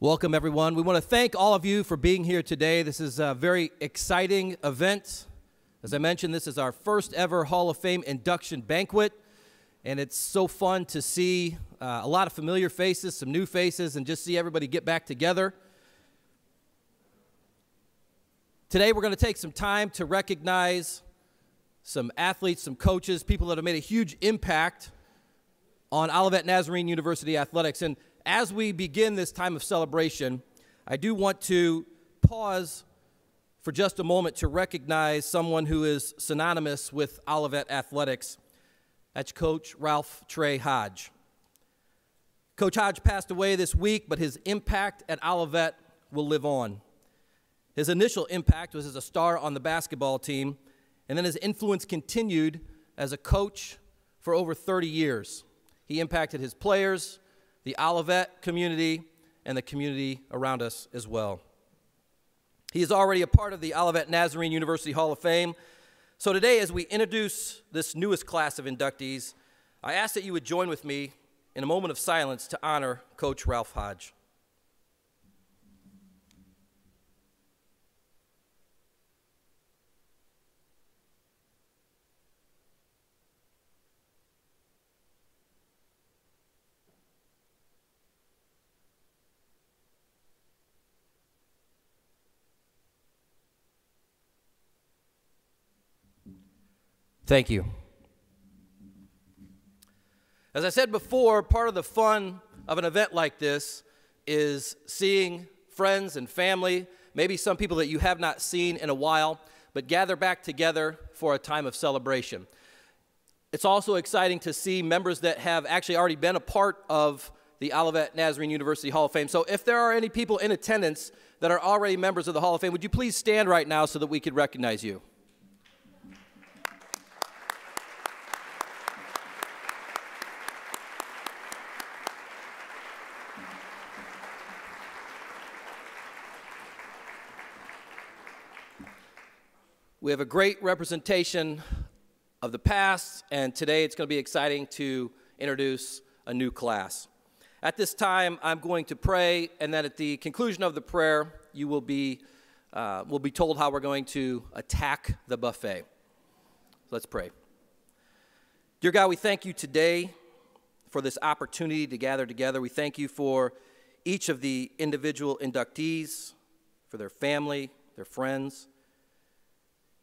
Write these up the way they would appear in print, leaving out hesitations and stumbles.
Welcome, everyone. We want to thank all of you for being here today. This is a very exciting event. As I mentioned, this is our first ever Hall of Fame induction banquet, and it's so fun to see a lot of familiar faces, some new faces, and just see everybody get back together. Today, we're going to take some time to recognize some athletes, some coaches, people that have made a huge impact on Olivet Nazarene University athletics. And as we begin this time of celebration, I do want to pause for just a moment to recognize someone who is synonymous with Olivet athletics. That's Coach Ralph Trey Hodge. Coach Hodge passed away this week, but his impact at Olivet will live on. His initial impact was as a star on the basketball team, and then his influence continued as a coach for over 30 years. He impacted his players, the Olivet community, and the community around us as well. He is already a part of the Olivet Nazarene University Hall of Fame. So today, as we introduce this newest class of inductees, I ask that you would join with me in a moment of silence to honor Coach Ralph Hodge. Thank you. As I said before, part of the fun of an event like this is seeing friends and family, maybe some people that you have not seen in a while, but gather back together for a time of celebration. It's also exciting to see members that have actually already been a part of the Olivet Nazarene University Hall of Fame. So if there are any people in attendance that are already members of the Hall of Fame, would you please stand right now so that we could recognize you? We have a great representation of the past, and today it's going to be exciting to introduce a new class. At this time, I'm going to pray, and then at the conclusion of the prayer, you will be told how we're going to attack the buffet. Let's pray. Dear God, we thank you today for this opportunity to gather together. We thank you for each of the individual inductees, for their family, their friends.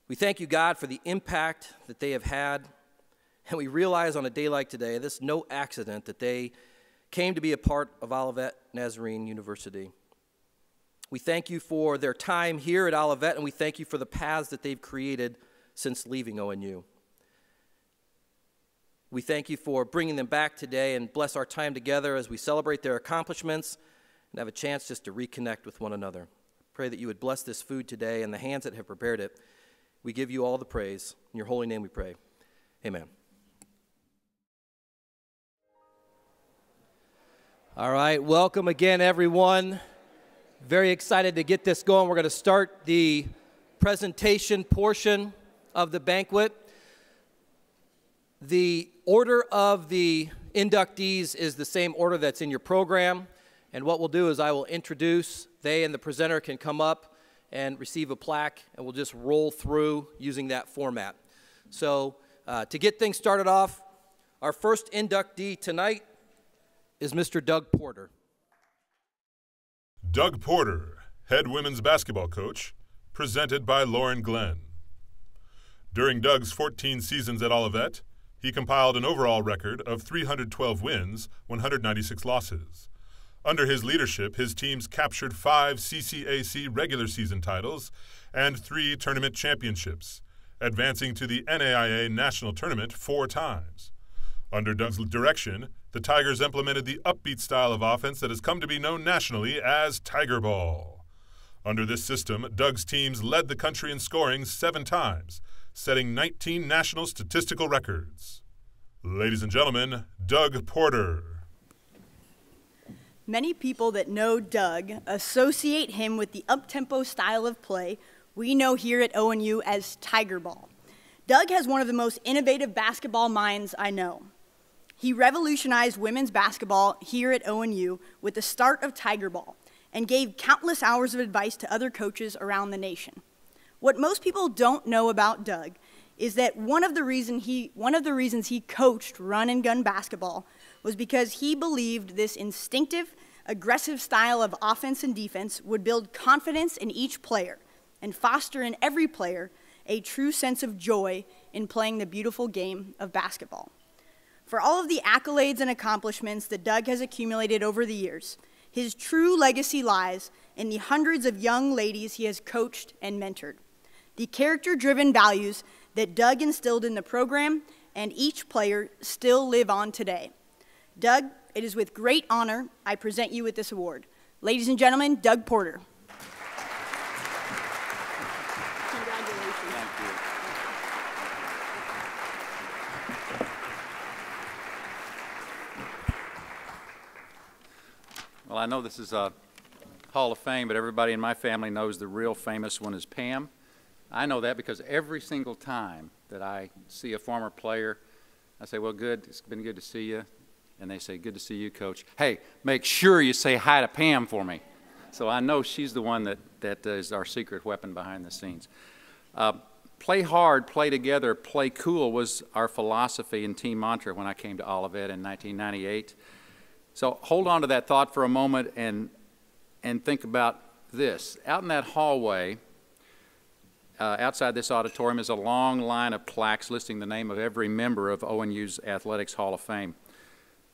We thank you, God, for the impact that they have had, and we realize on a day like today, this is no accident that they came to be a part of Olivet Nazarene University. We thank you for their time here at Olivet, and we thank you for the paths that they've created since leaving ONU. We thank you for bringing them back today, and bless our time together as we celebrate their accomplishments and have a chance just to reconnect with one another. Pray that you would bless this food today and the hands that have prepared it. We give you all the praise. In your holy name we pray. Amen. All right, welcome again, everyone. Very excited to get this going. We're going to start the presentation portion of the banquet. The order of the inductees is the same order that's in your program. And what we'll do is I will introduce, they and the presenter can come up and receive a plaque, and we'll just roll through using that format. So to get things started off, our first inductee tonight is Mr. Doug Porter. Doug Porter, head women's basketball coach, presented by Lauren Glenn. During Doug's 14 seasons at Olivet, he compiled an overall record of 312 wins, 196 losses. Under his leadership, his teams captured 5 CCAC regular season titles and 3 tournament championships, advancing to the NAIA National Tournament 4 times. Under Doug's direction, the Tigers implemented the upbeat style of offense that has come to be known nationally as Tiger Ball. Under this system, Doug's teams led the country in scoring 7 times, setting 19 national statistical records. Ladies and gentlemen, Doug Porter. Many people that know Doug associate him with the up-tempo style of play we know here at ONU as Tiger Ball. Doug has one of the most innovative basketball minds I know. He revolutionized women's basketball here at ONU with the start of Tiger Ball, and gave countless hours of advice to other coaches around the nation. What most people don't know about Doug is that one of the reasons he coached run and gun basketball was because he believed this instinctive, aggressive style of offense and defense would build confidence in each player and foster in every player a true sense of joy in playing the beautiful game of basketball. For all of the accolades and accomplishments that Doug has accumulated over the years, his true legacy lies in the hundreds of young ladies he has coached and mentored. The character-driven values that Doug instilled in the program and each player still live on today. Doug, it is with great honor I present you with this award. Ladies and gentlemen, Doug Porter. Congratulations. Thank you. Well, I know this is a Hall of Fame, but everybody in my family knows the real famous one is Pam. I know that because every single time that I see a former player, I say, well, good, it's been good to see you. And they say, good to see you, Coach. Hey, make sure you say hi to Pam for me. So I know she's the one that is our secret weapon behind the scenes. Play hard, play together, play cool was our philosophy and team mantra when I came to Olivet in 1998. So hold on to that thought for a moment and think about this. Out in that hallway, outside this auditorium is a long line of plaques listing the name of every member of ONU's Athletics Hall of Fame.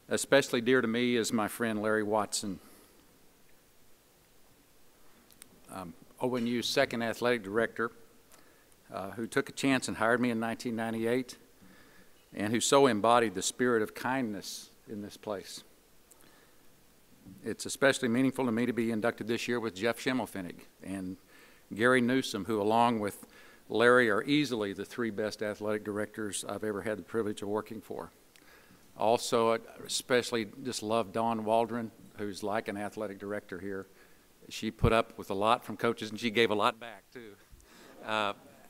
Especially dear to me is my friend Larry Watson, ONU's second athletic director, who took a chance and hired me in 1998, and who so embodied the spirit of kindness in this place. It's especially meaningful to me to be inducted this year with Jeff Schimmelpfennig and Gary Newsome, who along with Larry are easily the three best athletic directors I've ever had the privilege of working for. Also, I especially just love Dawn Waldron, who's like an athletic director here. She put up with a lot from coaches, and she gave a lot back, too.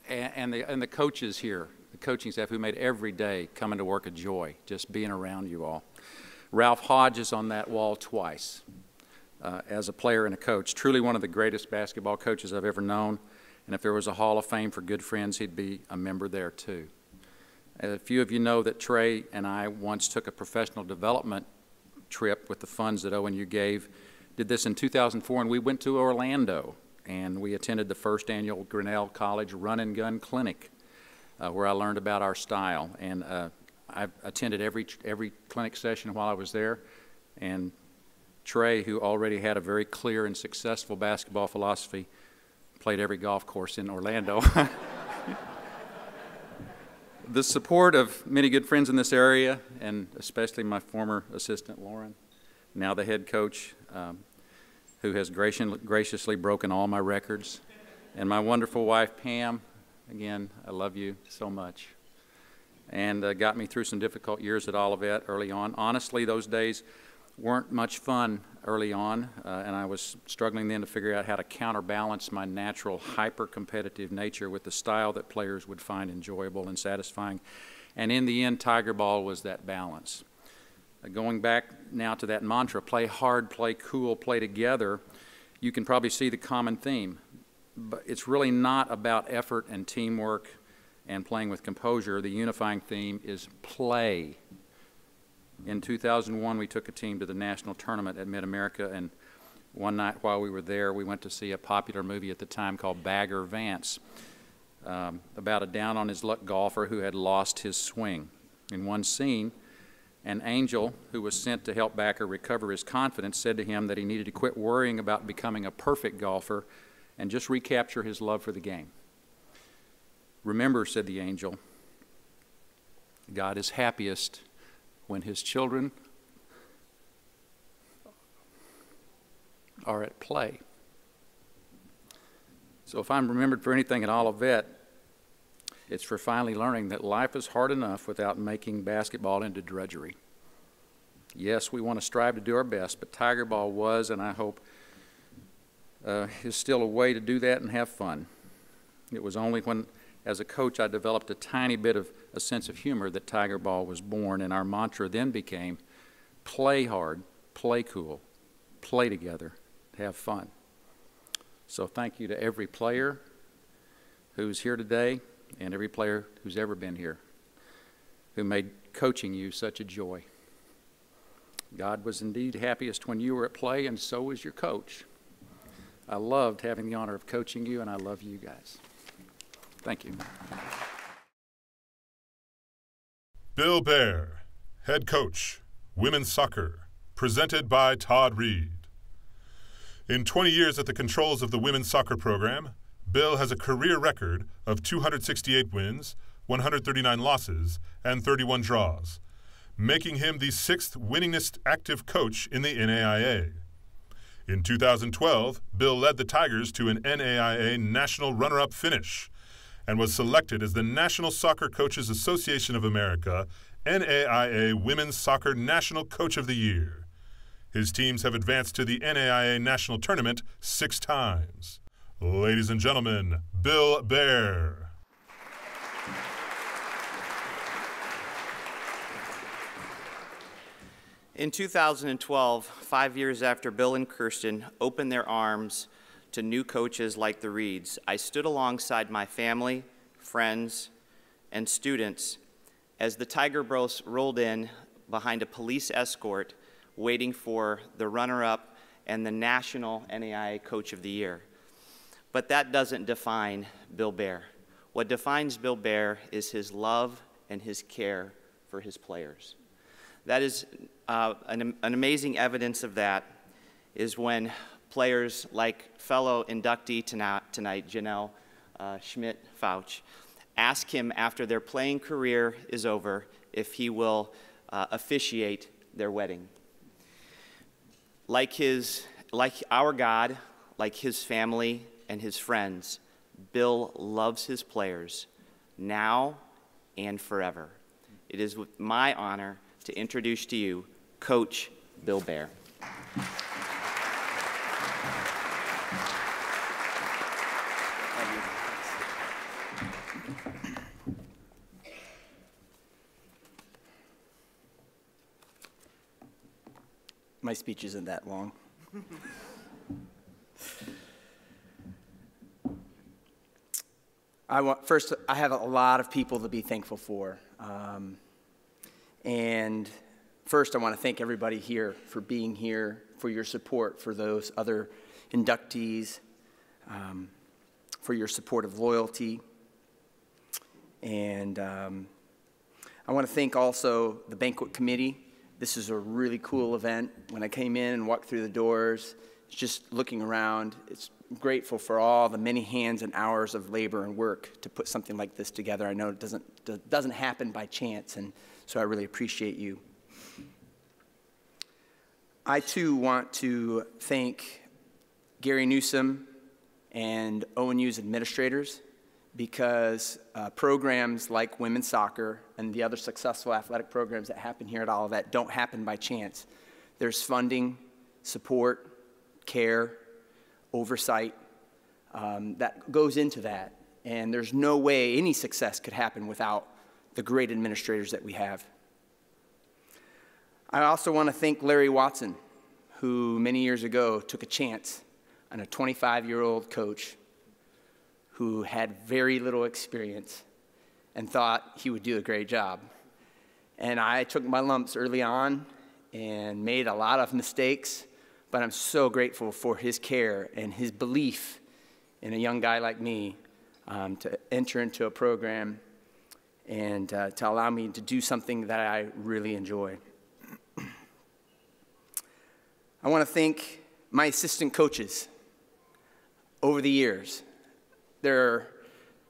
And the coaches here, the coaching staff who made every day coming to work a joy, just being around you all. Ralph Hodge is on that wall twice as a player and a coach. Truly one of the greatest basketball coaches I've ever known. And if there was a Hall of Fame for good friends, he'd be a member there, too. A few of you know that Trey and I once took a professional development trip with the funds that ONU gave. Did this in 2004, and we went to Orlando, and we attended the first annual Grinnell College Run and Gun Clinic, where I learned about our style. And I attended every clinic session while I was there. And Trey, who already had a very clear and successful basketball philosophy, played every golf course in Orlando. The support of many good friends in this area, and especially my former assistant, Lauren, now the head coach, who has graciously broken all my records, and my wonderful wife, Pam. Again, I love you so much. And got me through some difficult years at Olivet early on. Honestly, those days weren't much fun early on, and I was struggling then to figure out how to counterbalance my natural hyper-competitive nature with the style that players would find enjoyable and satisfying. And in the end, Tiger Ball was that balance. Going back now to that mantra, play hard, play cool, play together, you can probably see the common theme. But it's really not about effort and teamwork and playing with composure. The unifying theme is play. In 2001, we took a team to the national tournament at Mid-America, and one night while we were there, we went to see a popular movie at the time called Bagger Vance, about a down-on-his-luck golfer who had lost his swing. In one scene, an angel who was sent to help Bagger recover his confidence said to him that he needed to quit worrying about becoming a perfect golfer and just recapture his love for the game. Remember, said the angel, God is happiest when his children are at play. So if I'm remembered for anything at Olivet, it's for finally learning that life is hard enough without making basketball into drudgery. Yes, we want to strive to do our best, but Tiger Ball was, and I hope is still a way to do that and have fun. It was only when, as a coach, I developed a tiny bit of a sense of humor that Tiger Ball was born, and our mantra then became play hard, play cool, play together, have fun. So thank you to every player who's here today and every player who's ever been here who made coaching you such a joy. God was indeed happiest when you were at play, and so was your coach. I loved having the honor of coaching you, and I love you guys. Thank you. Bill Baer, head coach, women's soccer, presented by Todd Reed. In 20 years at the controls of the women's soccer program, Bill has a career record of 268 wins, 139 losses, and 31 draws, making him the 6th winningest active coach in the NAIA. In 2012, Bill led the Tigers to an NAIA national runner-up finish and was selected as the National Soccer Coaches Association of America NAIA Women's Soccer National Coach of the Year. His teams have advanced to the NAIA National Tournament 6 times. Ladies and gentlemen, Bill Baer. In 2012, 5 years after Bill and Kirsten opened their arms to new coaches like the Reeds, I stood alongside my family, friends, and students as the Tiger Bros rolled in behind a police escort waiting for the runner-up and the National NAIA Coach of the Year. But that doesn't define Bill Baer. What defines Bill Baer is his love and his care for his players. That is an amazing evidence of that is when players like fellow inductee tonight, Janelle Schmidt-Fauch, ask him after their playing career is over if he will officiate their wedding. Like our God, like his family and his friends, Bill loves his players now and forever. It is with my honor to introduce to you Coach Bill Baer. My speech isn't that long. First, I have a lot of people to be thankful for. And first, I want to thank everybody here for being here, for your support, for those other inductees, for your support of loyalty. And I want to thank also the banquet committee. This is a really cool event. When I came in and walked through the doors, just looking around, it's grateful for all the many hands and hours of labor and work to put something like this together. I know it doesn't happen by chance, and so I really appreciate you. I, too, want to thank Gary Newsome and ONU's administrators, because programs like women's soccer and the other successful athletic programs that happen here at Olivet don't happen by chance. There's funding, support, care, oversight that goes into that. And there's no way any success could happen without the great administrators that we have. I also want to thank Larry Watson, who many years ago took a chance on a 25-year-old coach who had very little experience and thought he would do a great job. And I took my lumps early on and made a lot of mistakes, but I'm so grateful for his care and his belief in a young guy like me to enter into a program and to allow me to do something that I really enjoy. I want to thank my assistant coaches over the years.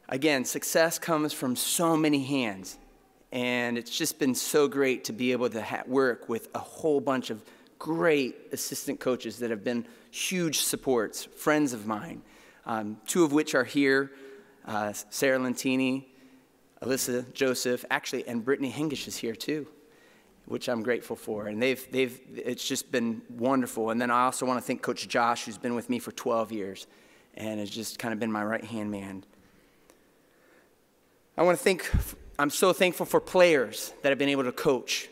Again, success comes from so many hands, and it's just been so great to be able to work with a whole bunch of great assistant coaches that have been huge supports, friends of mine, 2 of which are here, Sarah Lentini, Alyssa Joseph, actually, and Brittany Hingish is here too, which I'm grateful for, and it's just been wonderful. And then I also want to thank Coach Josh, who's been with me for 12 years, and has just kind of been my right-hand man. I'm so thankful for players that have been able to coach.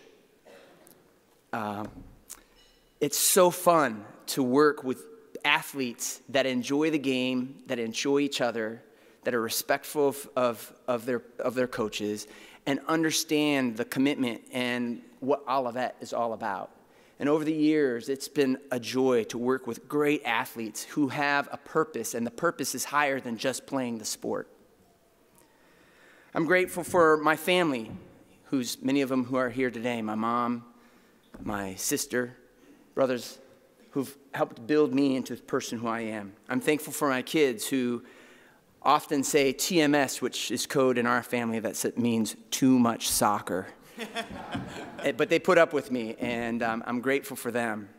It's so fun to work with athletes that enjoy the game, that enjoy each other, that are respectful of their coaches, and understand the commitment and what Olivet is all about. And over the years, it's been a joy to work with great athletes who have a purpose, and the purpose is higher than just playing the sport. I'm grateful for my family, many of them who are here today, my mom, my sister, brothers, who've helped build me into the person who I am. I'm thankful for my kids who often say TMS, which is code in our family that means too much soccer. But they put up with me, and I'm grateful for them.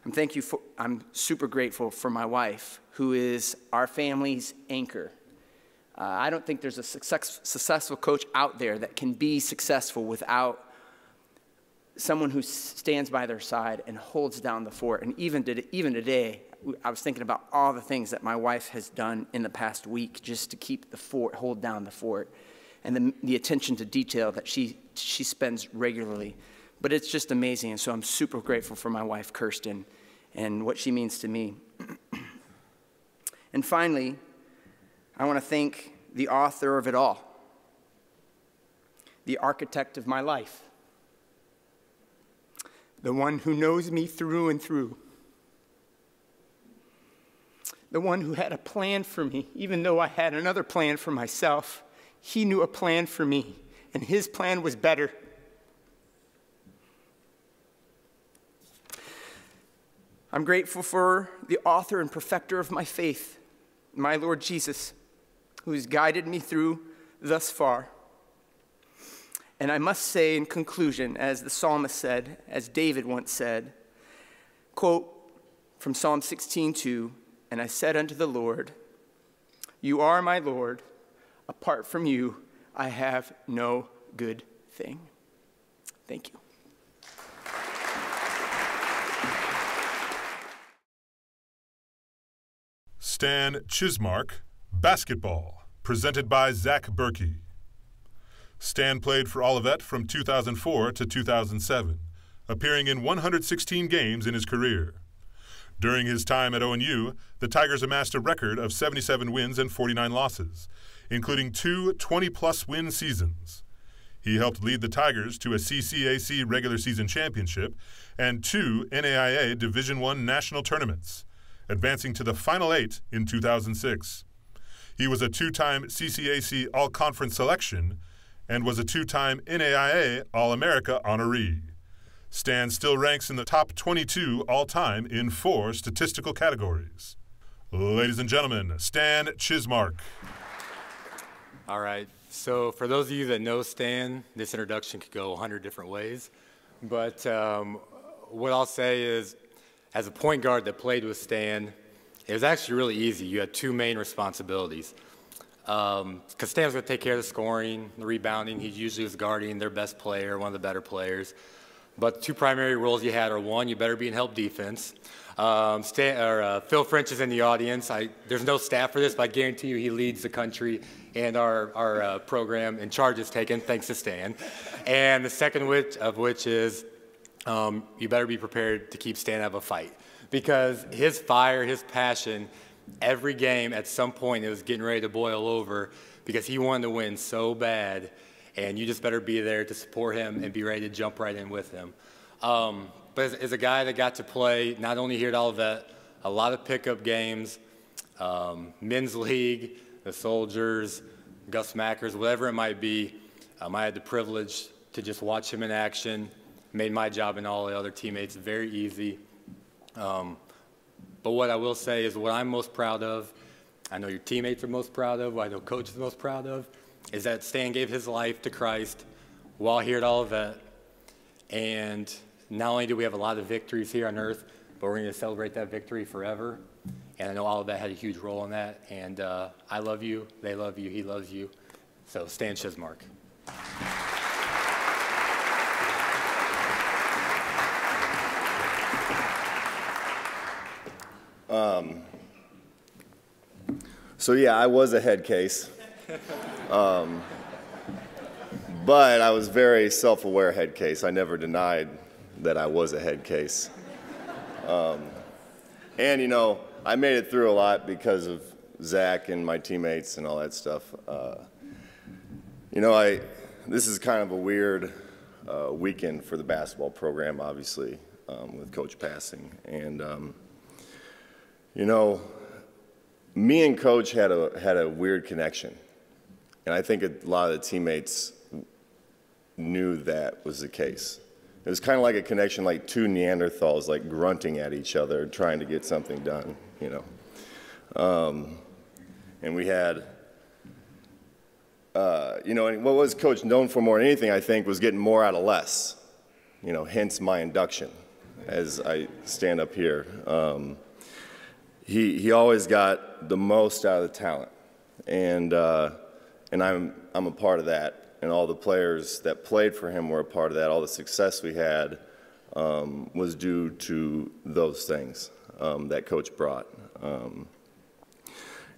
I'm super grateful for my wife, who is our family's anchor. I don't think there's a successful coach out there that can be successful without someone who stands by their side and holds down the fort. And even today, I was thinking about all the things that my wife has done in the past week just to keep the fort, hold down the fort, and the attention to detail that she spends regularly. But it's just amazing, and so I'm super grateful for my wife, Kirsten, and what she means to me. And finally, I want to thank the author of it all, the architect of my life, the one who knows me through and through, the one who had a plan for me, even though I had another plan for myself. He knew a plan for me, and his plan was better. I'm grateful for the author and perfecter of my faith, my Lord Jesus, who's guided me through thus far. And I must say in conclusion, as the psalmist said, as David once said, quote from Psalm 16:2, "And I said unto the Lord, you are my Lord. Apart from you, I have no good thing." Thank you. Stan Chizmark, basketball, presented by Zach Berkey. Stan played for Olivet from 2004 to 2007, appearing in 116 games in his career. During his time at ONU, the Tigers amassed a record of 77 wins and 49 losses, including 2 20-plus win seasons. He helped lead the Tigers to a CCAC regular season championship and 2 NAIA Division I national tournaments, advancing to the Final 8 in 2006. He was a 2-time CCAC All-Conference selection and was a 2-time NAIA All-America honoree. Stan still ranks in the top 22 all-time in 4 statistical categories. Ladies and gentlemen, Stan Chizmark. All right, so for those of you that know Stan, this introduction could go 100 different ways. But what I'll say is, as a point guard that played with Stan, it was actually really easy. You had 2 main responsibilities. Because Stan was going to take care of the scoring, the rebounding. He usually was guarding their best player, one of the better players. But the 2 primary roles you had are, 1, you better be in help defense. Phil French is in the audience. There's no staff for this, but I guarantee you he leads the country and our program, and charge is taken thanks to Stan. And the second of which is you better be prepared to keep Stan out of a fight. Because his fire, his passion, every game at some point it was getting ready to boil over because he wanted to win so bad, and you just better be there to support him and be ready to jump right in with him. But as a guy that got to play not only here at Olivet, a lot of pickup games, men's league, the Soldiers, Gus Mackers, whatever it might be, I had the privilege to just watch him in action, made my job and all the other teammates very easy. But what I will say is what I'm most proud of, I know your teammates are most proud of, what I know Coach is most proud of, is that Stan gave his life to Christ while here at Olivet. And not only do we have a lot of victories here on earth, but we're going to celebrate that victory forever. And I know Olivet had a huge role in that. And I love you, they love you, he loves you. So Stan Chizmark. So yeah, I was a head case, but I was very self-aware head case. I never denied that I was a head case. And, you know, I made it through a lot because of Zach and my teammates and all that stuff. You know, this is kind of a weird weekend for the basketball program, obviously, with Coach passing. And, you know, me and Coach had a weird connection. And I think a lot of the teammates knew that was the case. It was kind of like a connection, like two Neanderthals, like grunting at each other, trying to get something done, you know. And we had, you know, and what was Coach known for more than anything, I think, was getting more out of less, you know, hence my induction as I stand up here. He always got the most out of the talent, and I'm a part of that. And all the players that played for him were a part of that. All the success we had was due to those things that Coach brought. You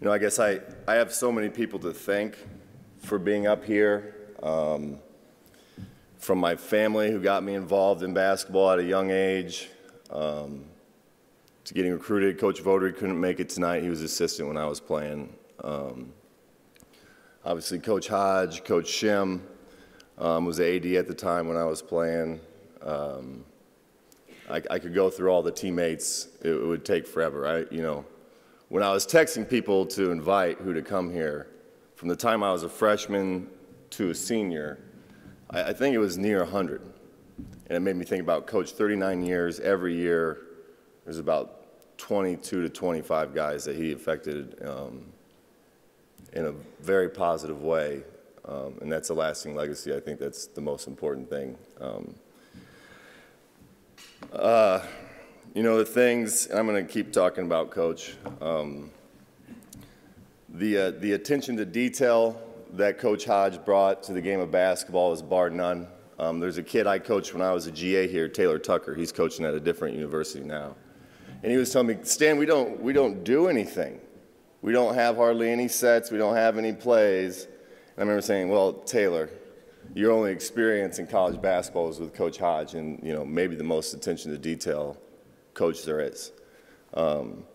know, I guess I have so many people to thank for being up here, from my family who got me involved in basketball at a young age, to getting recruited. Coach Vodry couldn't make it tonight. He was assistant when I was playing. Obviously, Coach Hodge, Coach Shim was the AD at the time when I was playing. I could go through all the teammates. It would take forever. You know, when I was texting people to invite who to come here, from the time I was a freshman to a senior, I think it was near 100. And it made me think about Coach, 39 years, every year, there's about 22 to 25 guys that he affected in a very positive way, and that's a lasting legacy. I think that's the most important thing. You know, the things, and I'm going to keep talking about Coach, the attention to detail that Coach Hodge brought to the game of basketball is bar none. There's a kid I coached when I was a GA here, Taylor Tucker. He's coaching at a different university now. And he was telling me, Stan, we don't do anything. We don't have hardly any sets. We don't have any plays. And I remember saying, well, Taylor, your only experience in college basketball was with Coach Hodge, and, you know, maybe the most attention to detail coach there is. You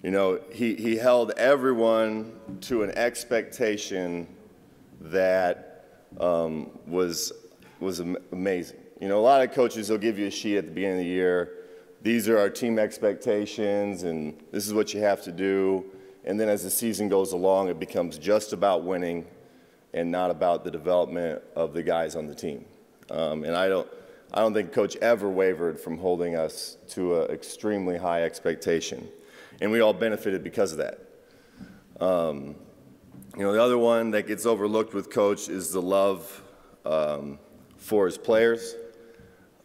know, he held everyone to an expectation that was amazing. You know, a lot of coaches will give you a sheet at the beginning of the year. These are our team expectations, and this is what you have to do. And then as the season goes along, it becomes just about winning and not about the development of the guys on the team. And I don't think Coach ever wavered from holding us to an extremely high expectation. And we all benefited because of that. You know, the other one that gets overlooked with Coach is the love for his players.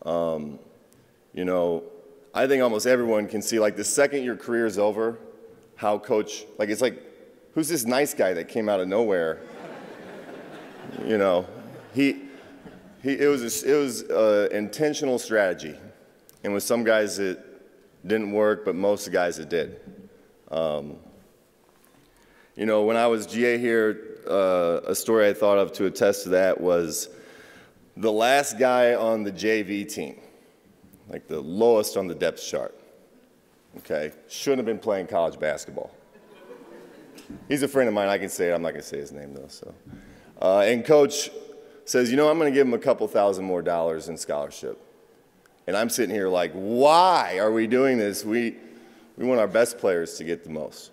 You know, I think almost everyone can see, like, the second your career is over, how Coach, like, it's like, who's this nice guy that came out of nowhere? You know, it was intentional strategy. And with some guys it didn't work, but most of the guys it did. You know, when I was GA here, a story I thought of to attest to that was the last guy on the JV team, like the lowest on the depth chart, okay, shouldn't have been playing college basketball. He's a friend of mine. I can say it. I'm not going to say his name, though. So, and Coach says, you know, I'm going to give him a couple $1,000 more in scholarship. And I'm sitting here like, why are we doing this? We want our best players to get the most.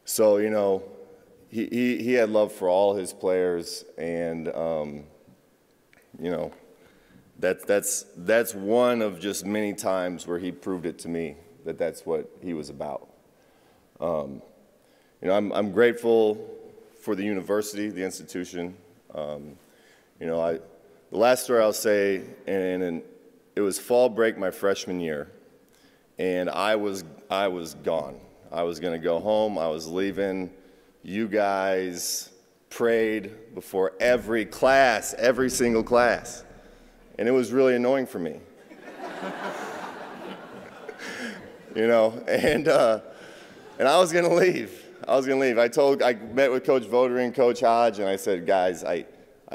So, you know, he had love for all his players, and, you know, that's one of just many times where he proved it to me that that's what he was about. You know, I'm grateful for the university, the institution. You know, the last story I'll say, and it was fall break my freshman year, and I was gone. I was going to go home. I was leaving. You guys prayed before every class, every single class, and it was really annoying for me. You know, and I was going to leave. I met with Coach Vodry and Coach Hodge, and I said, guys, I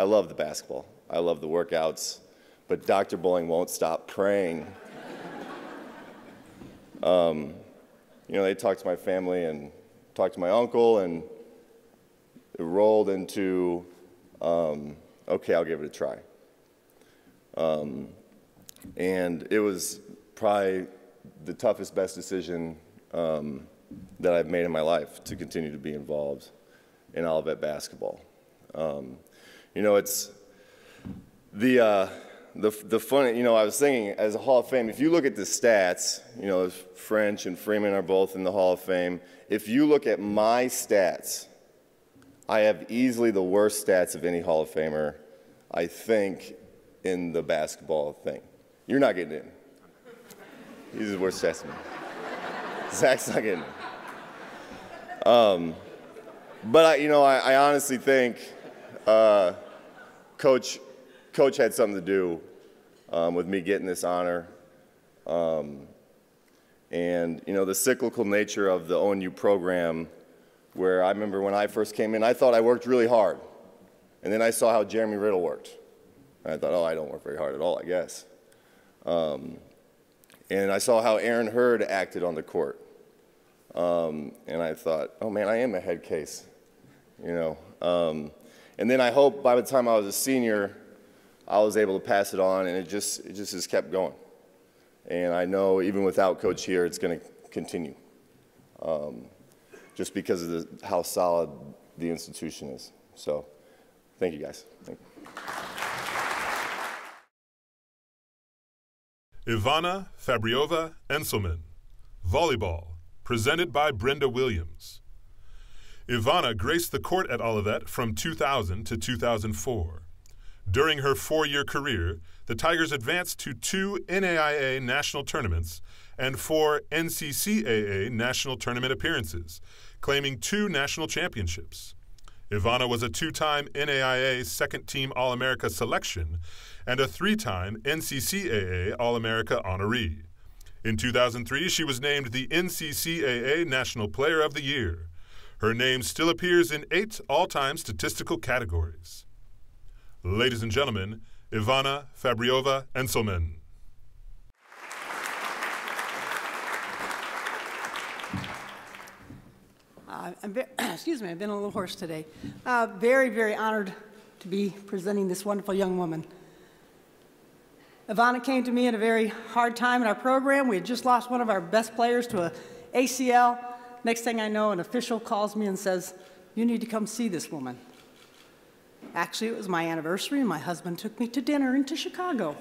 love the basketball. I love the workouts, but Dr. Bowling won't stop praying You know, they talked to my family and talked to my uncle, and it rolled into, okay, I'll give it a try. And it was probably the toughest, best decision that I've made in my life to continue to be involved in Olivet basketball. You know, it's the fun, you know, I was thinking as a Hall of Fame, if you look at the stats, you know, French and Freeman are both in the Hall of Fame. If you look at my stats, I have easily the worst stats of any Hall of Famer, I think, in the basketball thing. You're not getting in. He's the worst stats. Zach's not getting in. But you know, I honestly think Coach had something to do with me getting this honor. And, you know, the cyclical nature of the ONU program, where I remember when I first came in, I thought I worked really hard. And then I saw how Jeremy Riddle worked. And I thought, oh, I don't work very hard at all, I guess. And I saw how Aaron Hurd acted on the court. And I thought, oh, man, I am a head case, you know. And then I hope by the time I was a senior, I was able to pass it on, and it just has kept going. And I know even without Coach here, it's going to continue, just because of how solid the institution is. So thank you, guys. Thank you. Ivana Fabryova Enselman, volleyball, presented by Brenda Williams. Ivana graced the court at Olivet from 2000 to 2004. During her 4-year career, the Tigers advanced to 2 NAIA national tournaments and 4 NCCAA national tournament appearances, claiming 2 national championships. Ivana was a 2-time NAIA second-team All-America selection and a 3-time NCCAA All-America honoree. In 2003, she was named the NCCAA National Player of the Year. Her name still appears in 8 all-time statistical categories. Ladies and gentlemen, Ivana Fabryova Enselman. Excuse me, I've been a little hoarse today. Very, very honored to be presenting this wonderful young woman. Ivana came to me at a very hard time in our program. We had just lost one of our best players to an ACL. Next thing I know, an official calls me and says, "You need to come see this woman." Actually, it was my anniversary, and my husband took me to dinner into Chicago.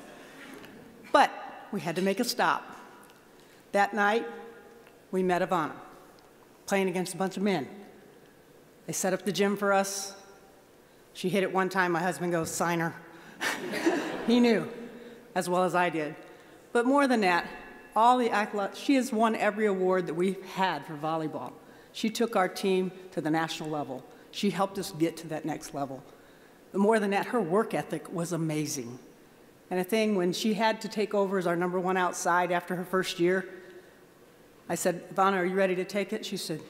But we had to make a stop. That night, we met Ivana, playing against a bunch of men. They set up the gym for us. She hit it one time. My husband goes, "Sign her." He knew, as well as I did. But more than that, all the accolades, she has won every award that we've had for volleyball. She took our team to the national level. She helped us get to that next level. But more than that, her work ethic was amazing. And a thing, when she had to take over as our #1 outside after her first year, I said, "Ivana, are you ready to take it?" She said,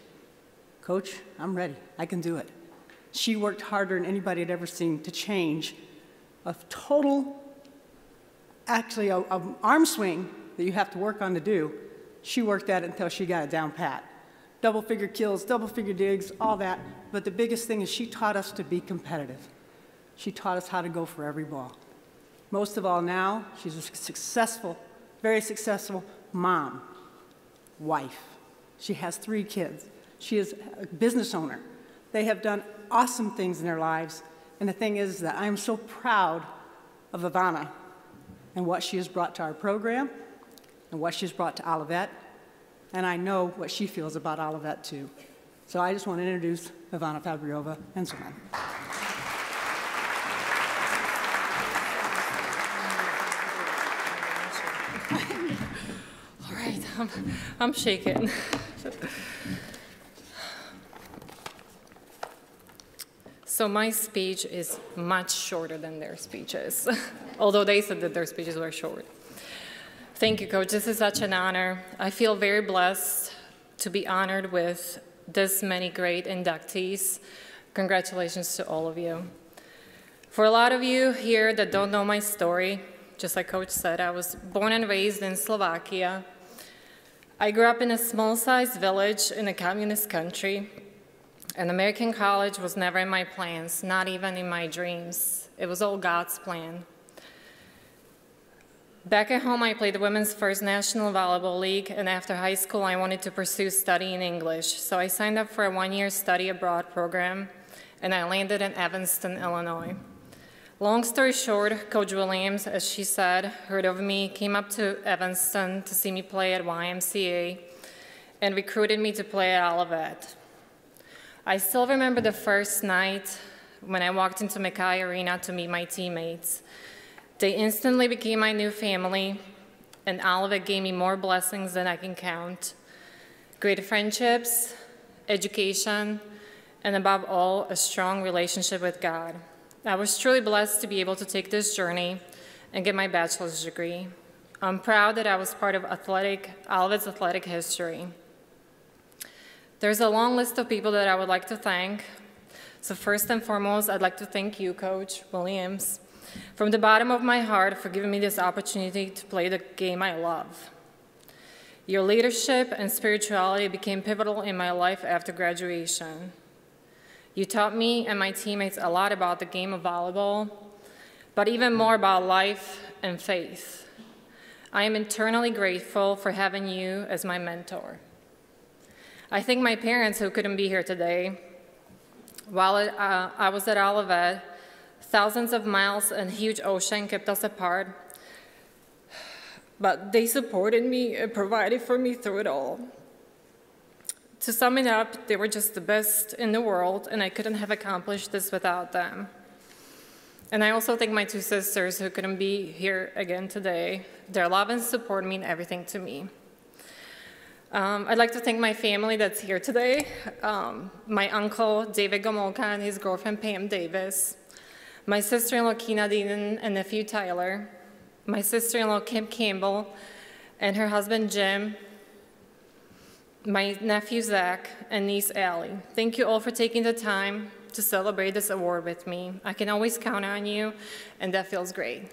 "Coach, I'm ready. I can do it." She worked harder than anybody had ever seen to change a total, actually, an arm swing that you have to work on to do. She worked at it until she got it down pat. Double-figure kills, double-figure digs, all that. But the biggest thing is she taught us to be competitive. She taught us how to go for every ball. Most of all now, she's a successful, very successful mom, wife. She has 3 kids. She is a business owner. They have done awesome things in their lives. And the thing is that I'm so proud of Ivana and what she has brought to our program and what she's brought to Olivet. And I know what she feels about Olivet, too. So I just want to introduce Ivana Fabryova Enselman. All right, I'm shaking. So my speech is much shorter than their speeches, although they said that their speeches were short. Thank you, Coach. This is such an honor. I feel very blessed to be honored with this many great inductees. Congratulations to all of you. For a lot of you here that don't know my story, just like Coach said, I was born and raised in Slovakia. I grew up in a small-sized village in a communist country, and American college was never in my plans, not even in my dreams. It was all God's plan. Back at home, I played the Women's First National Volleyball League, and after high school, I wanted to pursue studying English. So I signed up for a one-year study abroad program, and I landed in Evanston, Illinois. Long story short, Coach Williams, as she said, heard of me, came up to Evanston to see me play at YMCA, and recruited me to play at Olivet. I still remember the first night when I walked into McKean Arena to meet my teammates. They instantly became my new family, and Olivet gave me more blessings than I can count. Great friendships, education, and above all, a strong relationship with God. I was truly blessed to be able to take this journey and get my bachelor's degree. I'm proud that I was part of Olivet's athletic history. There's a long list of people that I would like to thank. So first and foremost, I'd like to thank you, Coach Williams, from the bottom of my heart for giving me this opportunity to play the game I love. Your leadership and spirituality became pivotal in my life after graduation. You taught me and my teammates a lot about the game of volleyball, but even more about life and faith. I am eternally grateful for having you as my mentor. I thank my parents who couldn't be here today. While I was at Olivet, thousands of miles and huge ocean kept us apart, but they supported me and provided for me through it all. To sum it up, they were just the best in the world, and I couldn't have accomplished this without them. And I also thank my two sisters who couldn't be here again today. Their love and support mean everything to me. I'd like to thank my family that's here today. My uncle, David Gomolka, and his girlfriend, Pam Davis. My sister-in-law, Kina Deaton, and nephew, Tyler. My sister-in-law, Kim Campbell, and her husband, Jim. My nephew, Zach, and niece, Allie. Thank you all for taking the time to celebrate this award with me. I can always count on you, and that feels great.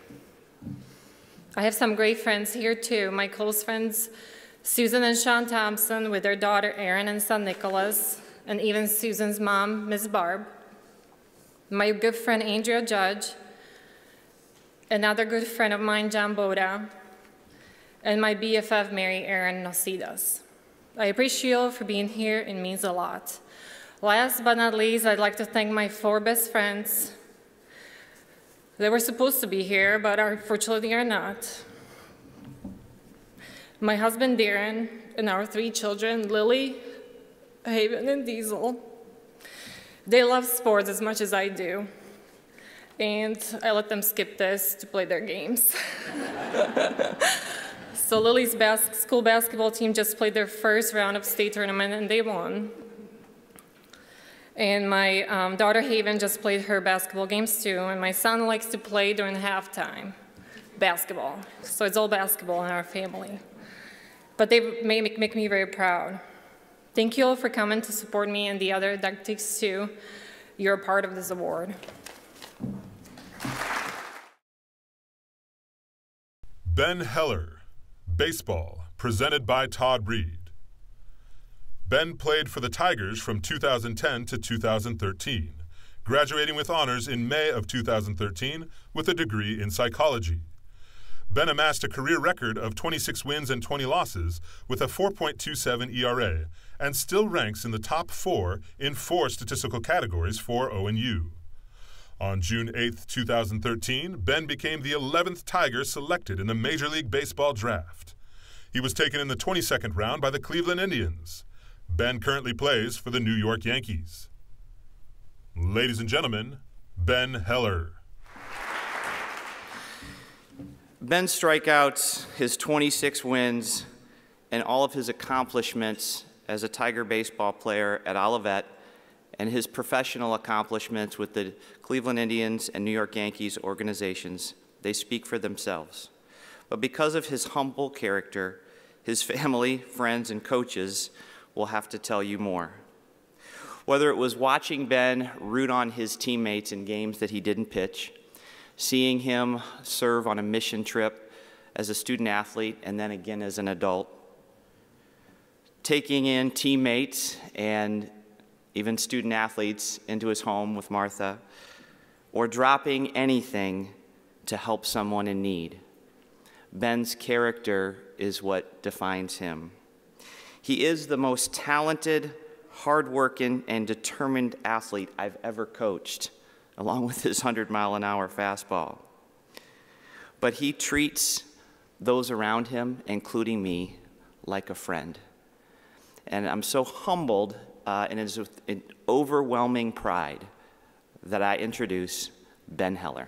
I have some great friends here, too. My close friends, Susan and Sean Thompson, with their daughter, Erin, and son, Nicholas, and even Susan's mom, Ms. Barb. My good friend, Andrea Judge, another good friend of mine, John Boda, and my BFF, Mary Erin Nocidas. I appreciate you all for being here. It means a lot. Last but not least, I'd like to thank my 4 best friends. They were supposed to be here, but unfortunately are not. My husband, Darren, and our 3 children, Lily, Haven, and Diesel. They love sports as much as I do, and I let them skip this to play their games. So Lily's school basketball team just played their first round of state tournament, and they won. And my daughter Haven just played her basketball games too, and my son likes to play during halftime basketball. So it's all basketball in our family. But they make me very proud. Thank you all for coming to support me and the other inductees too. You're a part of this award. Ben Heller, baseball, presented by Todd Reed. Ben played for the Tigers from 2010 to 2013, graduating with honors in May of 2013 with a degree in psychology. Ben amassed a career record of 26 wins and 20 losses with a 4.27 ERA and still ranks in the top 4 in 4 statistical categories for ONU. On June 8, 2013, Ben became the 11th Tiger selected in the Major League Baseball draft. He was taken in the 22nd round by the Cleveland Indians. Ben currently plays for the New York Yankees. Ladies and gentlemen, Ben Heller. Ben's strikeouts, his 26 wins, and all of his accomplishments as a Tiger baseball player at Olivet, and his professional accomplishments with the Cleveland Indians and New York Yankees organizations, they speak for themselves. But because of his humble character, his family, friends, and coaches will have to tell you more. Whether it was watching Ben root on his teammates in games that he didn't pitch, seeing him serve on a mission trip as a student athlete and then again as an adult, taking in teammates and even student athletes into his home with Martha, or dropping anything to help someone in need. Ben's character is what defines him. He is the most talented, hardworking, and determined athlete I've ever coached, along with his 100-mile-an-hour fastball. But he treats those around him, including me, like a friend. And I'm so humbled, and it is with an overwhelming pride that I introduce Ben Heller.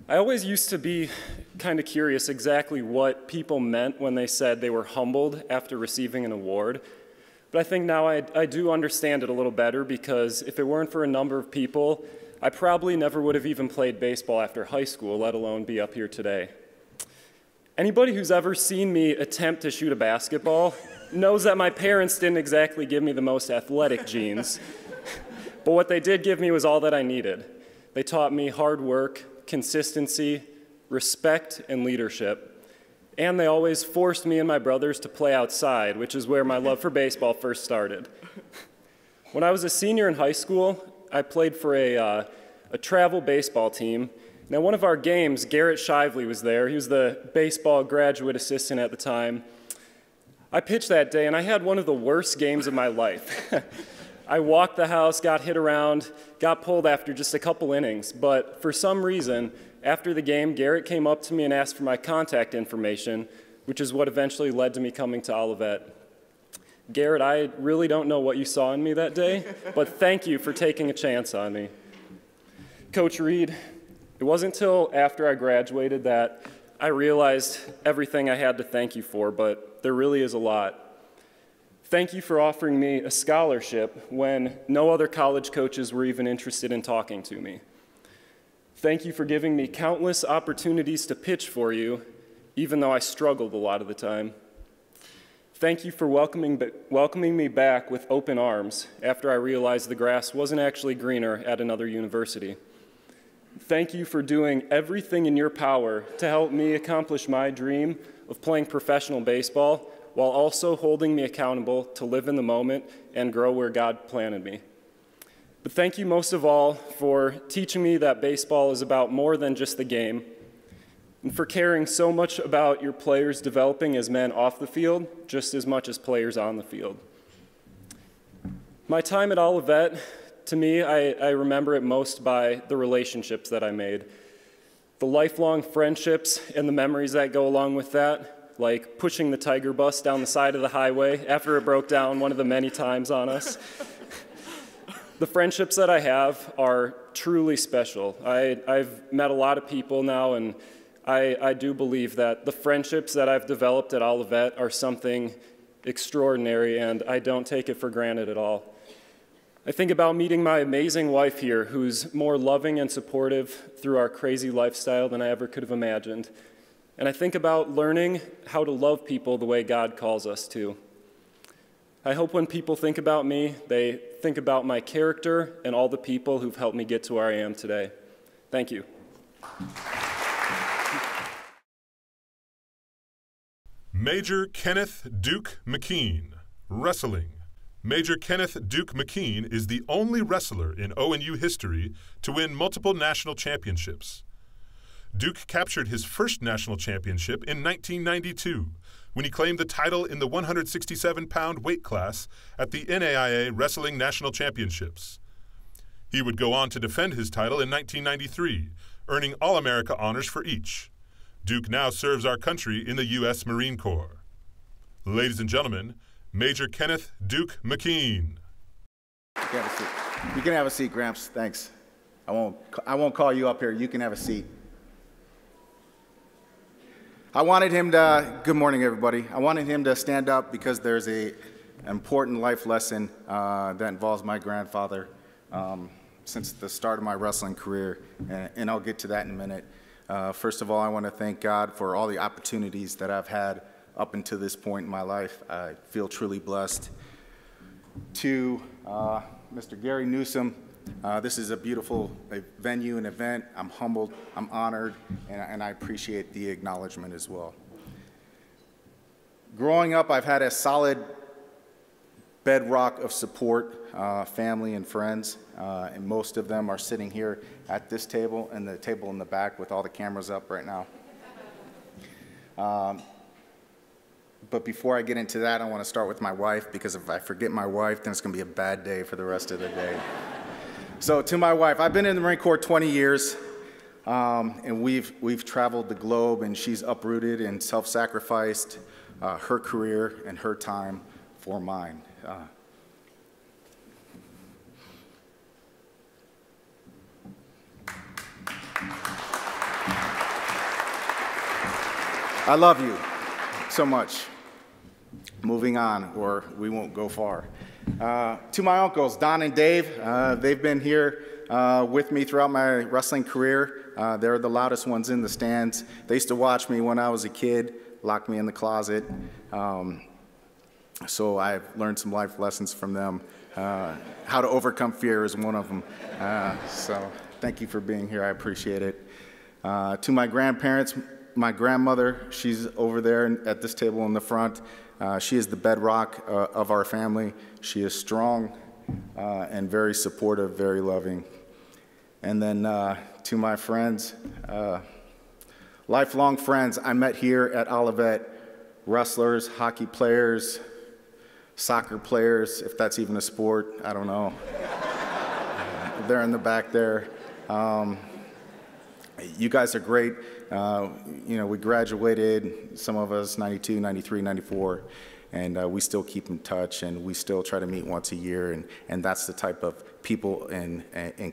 I always used to be kind of curious exactly what people meant when they said they were humbled after receiving an award. But I think now I do understand it a little better, because if it weren't for a number of people, I probably never would have even played baseball after high school, let alone be up here today. Anybody who's ever seen me attempt to shoot a basketball knows that my parents didn't exactly give me the most athletic genes, but what they did give me was all that I needed. They taught me hard work, consistency, respect, and leadership. And they always forced me and my brothers to play outside, which is where my love for baseball first started. When I was a senior in high school, I played for a travel baseball team. Now, one of our games, Garrett Shively was there. He was the baseball graduate assistant at the time. I pitched that day, and I had one of the worst games of my life. I walked the house, got hit around, got pulled after just a couple innings, but for some reason, after the game, Garrett came up to me and asked for my contact information, which is what eventually led to me coming to Olivet. Garrett, I really don't know what you saw in me that day, but thank you for taking a chance on me. Coach Reed, it wasn't until after I graduated that I realized everything I had to thank you for, but there really is a lot. Thank you for offering me a scholarship when no other college coaches were even interested in talking to me. Thank you for giving me countless opportunities to pitch for you, even though I struggled a lot of the time. Thank you for welcoming me back with open arms after I realized the grass wasn't actually greener at another university. Thank you for doing everything in your power to help me accomplish my dream of playing professional baseball, while also holding me accountable to live in the moment and grow where God planted me. But thank you most of all for teaching me that baseball is about more than just the game, and for caring so much about your players developing as men off the field just as much as players on the field. My time at Olivet, to me, I remember it most by the relationships that I made, the lifelong friendships and the memories that go along with that, like pushing the Tiger bus down the side of the highway after it broke down one of the many times on us. The friendships that I have are truly special. I've met a lot of people now, and I do believe that the friendships that I've developed at Olivet are something extraordinary, and I don't take it for granted at all. I think about meeting my amazing wife here, who's more loving and supportive through our crazy lifestyle than I ever could have imagined. And I think about learning how to love people the way God calls us to. I hope when people think about me, they think about my character and all the people who've helped me get to where I am today. Thank you. Major Kenneth Duke McKean, wrestling. Major Kenneth Duke McKean is the only wrestler in ONU history to win multiple national championships. Duke captured his first national championship in 1992 when he claimed the title in the 167-pound weight class at the NAIA Wrestling National Championships. He would go on to defend his title in 1993, earning All-America honors for each. Duke now serves our country in the U.S. Marine Corps. Ladies and gentlemen, Major Kenneth Duke McKean. You can have a seat, Gramps. Thanks. I won't call you up here. You can have a seat. I wanted him to, good morning everybody. I wanted him to stand up because there's an important life lesson that involves my grandfather since the start of my wrestling career, and I'll get to that in a minute. First of all, I want to thank God for all the opportunities that I've had up until this point in my life. I feel truly blessed. To Mr. Gary Newsome, This is a beautiful venue and event. I'm humbled, I'm honored, and I appreciate the acknowledgement as well. Growing up, I've had a solid bedrock of support, family and friends, and most of them are sitting here at this table and the table in the back with all the cameras up right now. But before I get into that, I want to start with my wife, because if I forget my wife, then it's going to be a bad day for the rest of the day. So to my wife, I've been in the Marine Corps 20 years, and we've traveled the globe, and she's uprooted and self-sacrificed her career and her time for mine. I love you so much. Moving on, or we won't go far. To my uncles, Don and Dave, they've been here with me throughout my wrestling career. They're the loudest ones in the stands. They used to watch me when I was a kid, lock me in the closet. So I've learned some life lessons from them. How to overcome fear is one of them. So thank you for being here. I appreciate it. To my grandparents, my grandmother, she's over there at this table in the front. She is the bedrock of our family. She is strong and very supportive, very loving. And then to my friends, lifelong friends I met here at Olivet, wrestlers, hockey players, soccer players, if that's even a sport, I don't know. They're in the back there. You guys are great. You know, we graduated, some of us 92, 93, 94, and we still keep in touch, and we still try to meet once a year, and that's the type of people and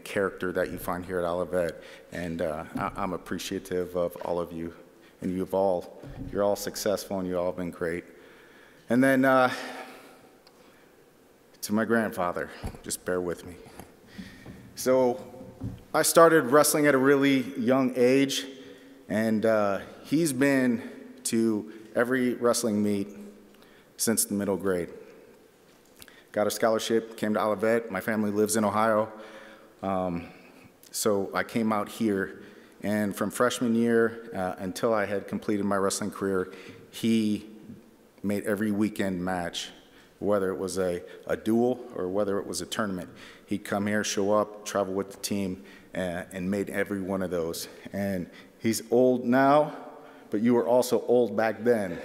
character that you find here at Olivet, and I'm appreciative of all of you, and you're all successful, and you've all been great. And then to my grandfather, just bear with me. So I started wrestling at a really young age, and he's been to every wrestling meet since the middle grade. Got a scholarship, came to Olivet. My family lives in Ohio. So I came out here, and from freshman year until I had completed my wrestling career, he made every weekend match, whether it was a duel or whether it was a tournament. He'd come here, show up, travel with the team, and made every one of those. And he's old now, but you were also old back then.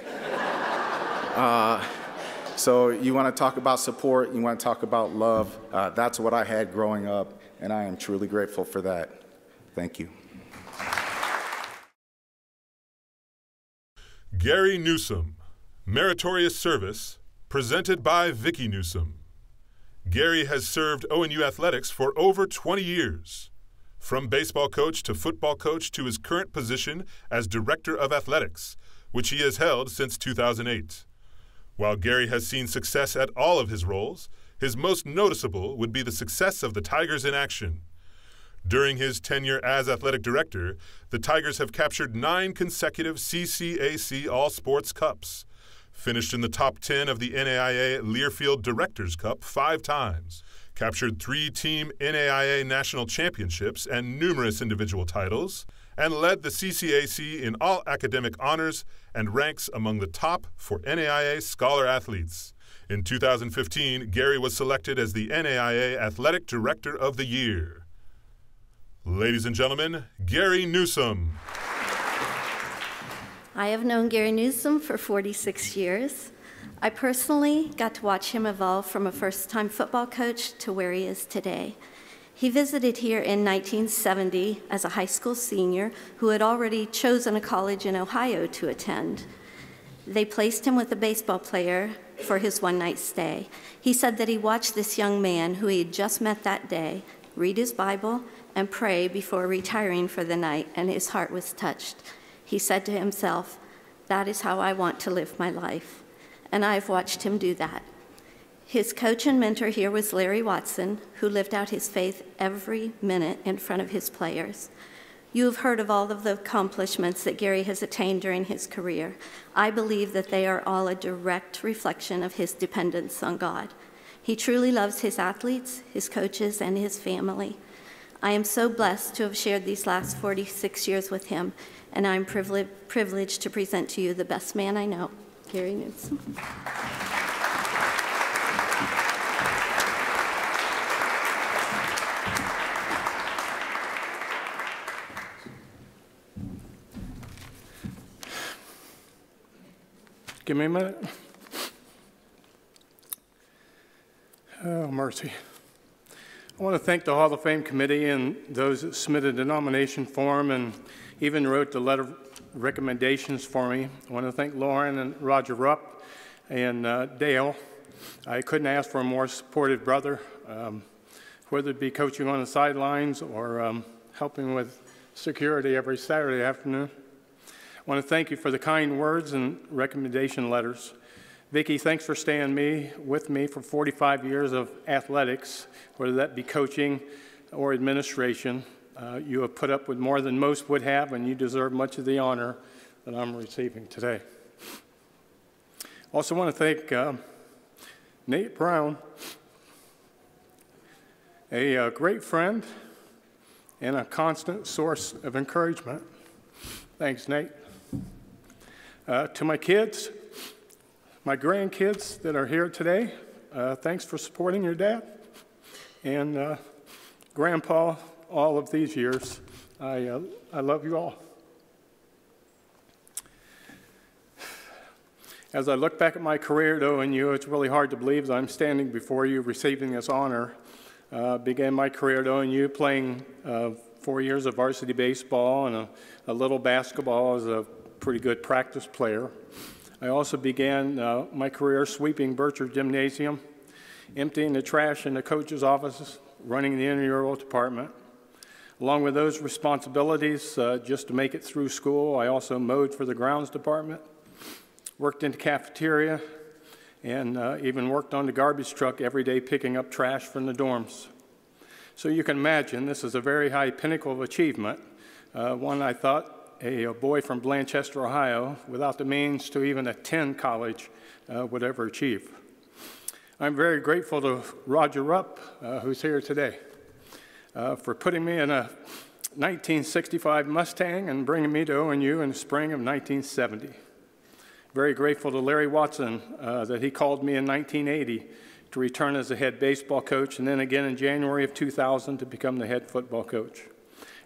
So you want to talk about support, you want to talk about love. That's what I had growing up, and I am truly grateful for that. Thank you. Gary Newsome, Meritorious Service, presented by Vicki Newsome. Gary has served ONU athletics for over 20 years. From baseball coach to football coach to his current position as Director of Athletics, which he has held since 2008. While Gary has seen success at all of his roles, his most noticeable would be the success of the Tigers in action. During his tenure as athletic director, the Tigers have captured 9 consecutive CCAC All-Sports Cups, finished in the top 10 of the NAIA Learfield Directors Cup 5 times, captured 3 Team NAIA National Championships and numerous individual titles, and led the CCAC in all academic honors and ranks among the top for NAIA Scholar Athletes. In 2015, Gary was selected as the NAIA Athletic Director of the Year. Ladies and gentlemen, Gary Newsome. I have known Gary Newsome for 46 years. I personally got to watch him evolve from a first-time football coach to where he is today. He visited here in 1970 as a high school senior who had already chosen a college in Ohio to attend. They placed him with a baseball player for his one-night stay. He said that he watched this young man who he had just met that day read his Bible and pray before retiring for the night, and his heart was touched. He said to himself, "That is how I want to live my life." And I've watched him do that. His coach and mentor here was Larry Watson, who lived out his faith every minute in front of his players. You have heard of all of the accomplishments that Gary has attained during his career. I believe that they are all a direct reflection of his dependence on God. He truly loves his athletes, his coaches, and his family. I am so blessed to have shared these last 46 years with him, and I'm privileged to present to you the best man I know, Gary Newsome. Give me a minute. Oh, mercy. I want to thank the Hall of Fame committee and those that submitted the nomination form and even wrote the letter of recommendations for me. I want to thank Lauren and Roger Rupp and Dale. I couldn't ask for a more supportive brother, whether it be coaching on the sidelines or helping with security every Saturday afternoon. I want to thank you for the kind words and recommendation letters. Vicki, thanks for staying with me for 45 years of athletics, whether that be coaching or administration. You have put up with more than most would have, and you deserve much of the honor that I'm receiving today. Also want to thank Nate Brown, a great friend and a constant source of encouragement. Thanks, Nate. To my kids, my grandkids that are here today, thanks for supporting your dad. And Grandpa, all of these years, I love you all. As I look back at my career at ONU, it's really hard to believe that I'm standing before you receiving this honor. Began my career at ONU playing 4 years of varsity baseball and a little basketball as a pretty good practice player. I also began my career sweeping Bircher Gymnasium, emptying the trash in the coach's offices, running the intramural department. Along with those responsibilities, just to make it through school, I also mowed for the grounds department, worked in the cafeteria, and even worked on the garbage truck every day picking up trash from the dorms. So you can imagine this is a very high pinnacle of achievement, one I thought a boy from Blanchester, Ohio, without the means to even attend college, would ever achieve. I'm very grateful to Roger Rupp, who's here today, for putting me in a 1965 Mustang and bringing me to ONU in the spring of 1970. Very grateful to Larry Watson that he called me in 1980 to return as the head baseball coach, and then again in January of 2000 to become the head football coach.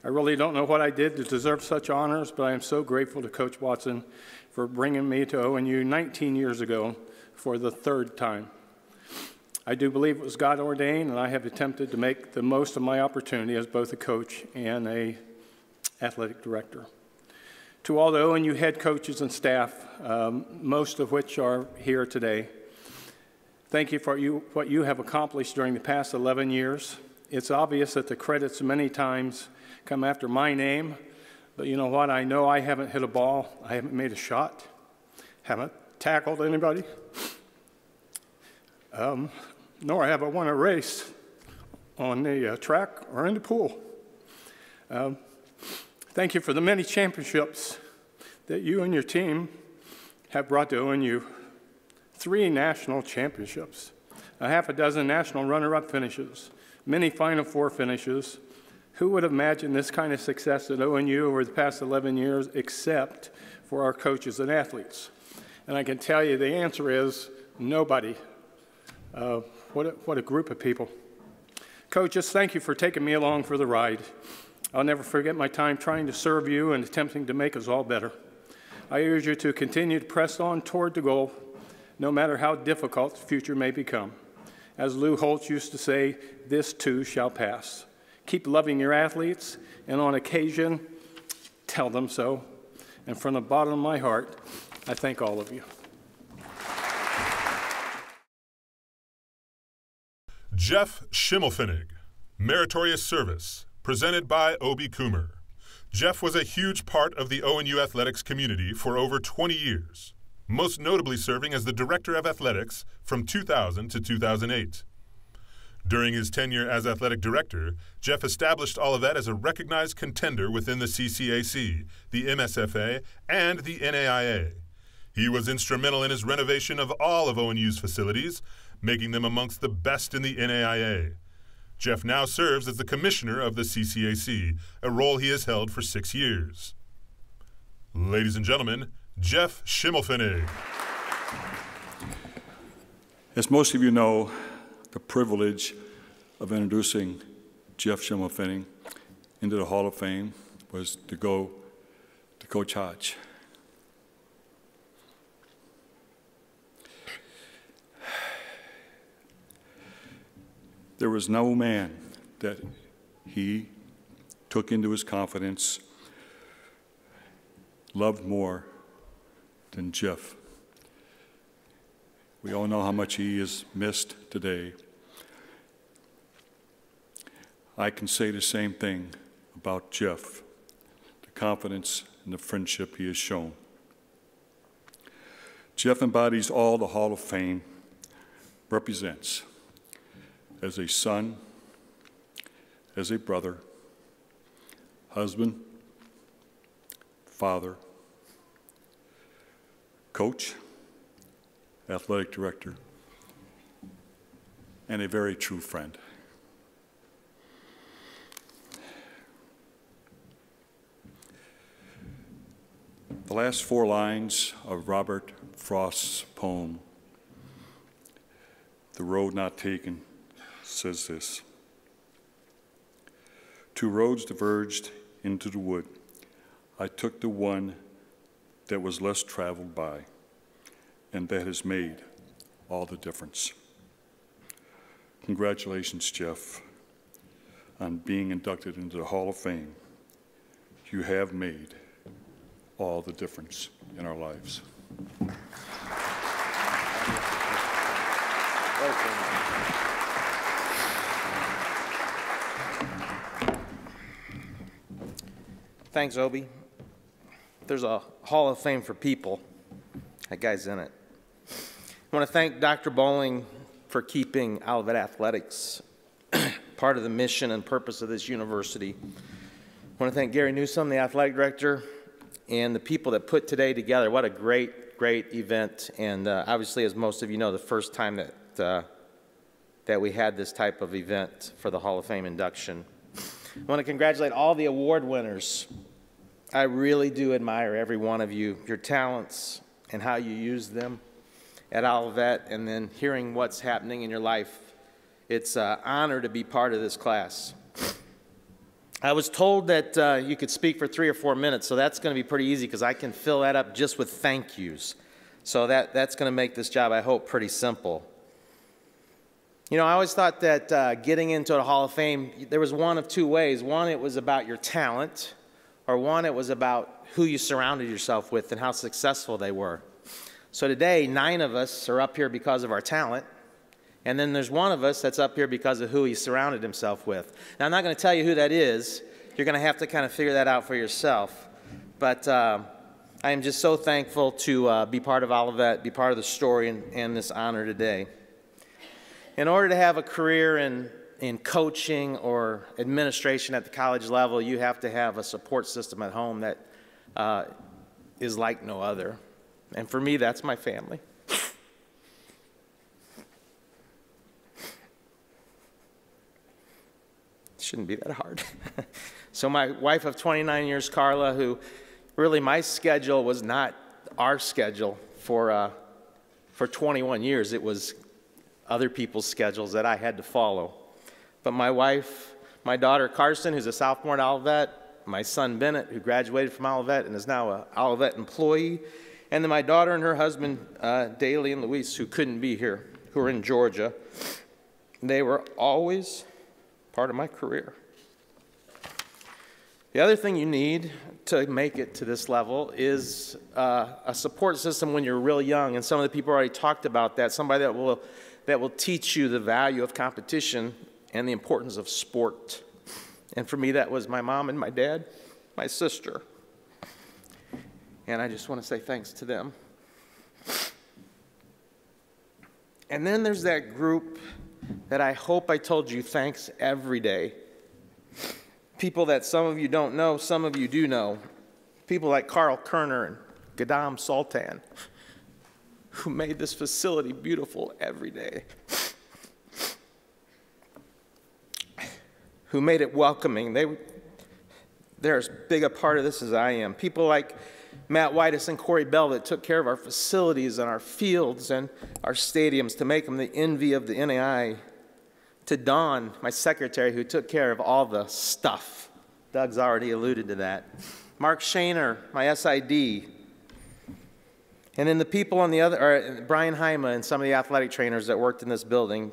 I really don't know what I did to deserve such honors, but I am so grateful to Coach Watson for bringing me to ONU 19 years ago for the third time. I do believe it was God ordained, and I have attempted to make the most of my opportunity as both a coach and an athletic director. To all the ONU head coaches and staff, most of which are here today, thank you for what you have accomplished during the past 11 years. It's obvious that the credits many times come after my name, but you know what? I know I haven't hit a ball, I haven't made a shot, haven't tackled anybody, nor have I won a race on the track or in the pool. Thank you for the many championships that you and your team have brought to ONU. 3 national championships, a half a dozen national runner-up finishes, many Final Four finishes. Who would have imagined this kind of success at ONU over the past 11 years except for our coaches and athletes? And I can tell you the answer is nobody. What a group of people. Coaches, thank you for taking me along for the ride. I'll never forget my time trying to serve you and attempting to make us all better. I urge you to continue to press on toward the goal, no matter how difficult the future may become. As Lou Holtz used to say, this too shall pass. Keep loving your athletes, and on occasion, tell them so. And from the bottom of my heart, I thank all of you. Jeff Schimmelpfennig, Meritorious Service, presented by Obi Coomer. Jeff was a huge part of the ONU athletics community for over 20 years, most notably serving as the Director of Athletics from 2000 to 2008. During his tenure as athletic director, Jeff established Olivet as a recognized contender within the CCAC, the MSFA, and the NAIA. He was instrumental in his renovation of all of ONU's facilities, making them amongst the best in the NAIA. Jeff now serves as the commissioner of the CCAC, a role he has held for 6 years. Ladies and gentlemen, Jeff Schimmelpfennig. As most of you know, the privilege of introducing Jeff Schimmelpfennig into the Hall of Fame was to go to Coach Hodge. There was no man that he took into his confidence, loved more than Jeff. We all know how much he is missed today. I can say the same thing about Jeff, the confidence and the friendship he has shown. Jeff embodies all the Hall of Fame represents as a son, as a brother, husband, father, coach, athletic director, and a very true friend. The last 4 lines of Robert Frost's poem, "The Road Not Taken," says this: "Two roads diverged into the wood. I took the one that was less traveled by, and that has made all the difference." Congratulations, Jeff, on being inducted into the Hall of Fame. You have made all the difference in our lives. Thanks, Obi. There's a Hall of Fame for people. That guy's in it. I want to thank Dr. Bowling for keeping Olivet Athletics part of the mission and purpose of this university. I want to thank Gary Newsome, the athletic director, and the people that put today together. What a great, great event. And obviously, as most of you know, the first time that we had this type of event for the Hall of Fame induction. I want to congratulate all the award winners. I really do admire every one of you, your talents and how you use them at Olivet, and then hearing what's happening in your life. It's an honor to be part of this class. I was told that you could speak for 3 or 4 minutes, so that's going to be pretty easy because I can fill that up just with thank yous. So that's going to make this job, I hope, pretty simple. You know, I always thought that getting into the Hall of Fame, there was one of 2 ways. One, it was about your talent, or one, it was about who you surrounded yourself with and how successful they were. So today, 9 of us are up here because of our talent, and then there's 1 of us that's up here because of who he surrounded himself with. Now, I'm not going to tell you who that is. You're going to have to kind of figure that out for yourself. But I am just so thankful to be part of Olivet, be part of the story, and this honor today. In order to have a career in coaching or administration at the college level, you have to have a support system at home that is like no other. And for me, that's my family. Shouldn't be that hard. So my wife of 29 years, Carla, who really my schedule was not our schedule for 21 years. It was other people's schedules that I had to follow. But my wife, my daughter Carson, who's a sophomore at Olivet, my son Bennett, who graduated from Olivet and is now an Olivet employee, and then my daughter and her husband, Daly and Luis, who couldn't be here, who are in Georgia. They were always part of my career. The other thing you need to make it to this level is a support system when you're real young, and some of the people already talked about that, somebody that will teach you the value of competition and the importance of sport. And for me, that was my mom and my dad, my sister. And I just want to say thanks to them. And then there's that group that I hope I told you thanks every day. People that some of you don't know, some of you do know. People like Carl Kerner and Gadam Sultan, who made this facility beautiful every day. who made it welcoming. They're as big a part of this as I am. People like Matt Whitus and Corey Bell that took care of our facilities and our fields and our stadiums to make them the envy of the NAI. To Dawn, my secretary, who took care of all the stuff. Doug's already alluded to that. Mark Shaner, my SID. And then the people on the other, Brian Heima and some of the athletic trainers that worked in this building.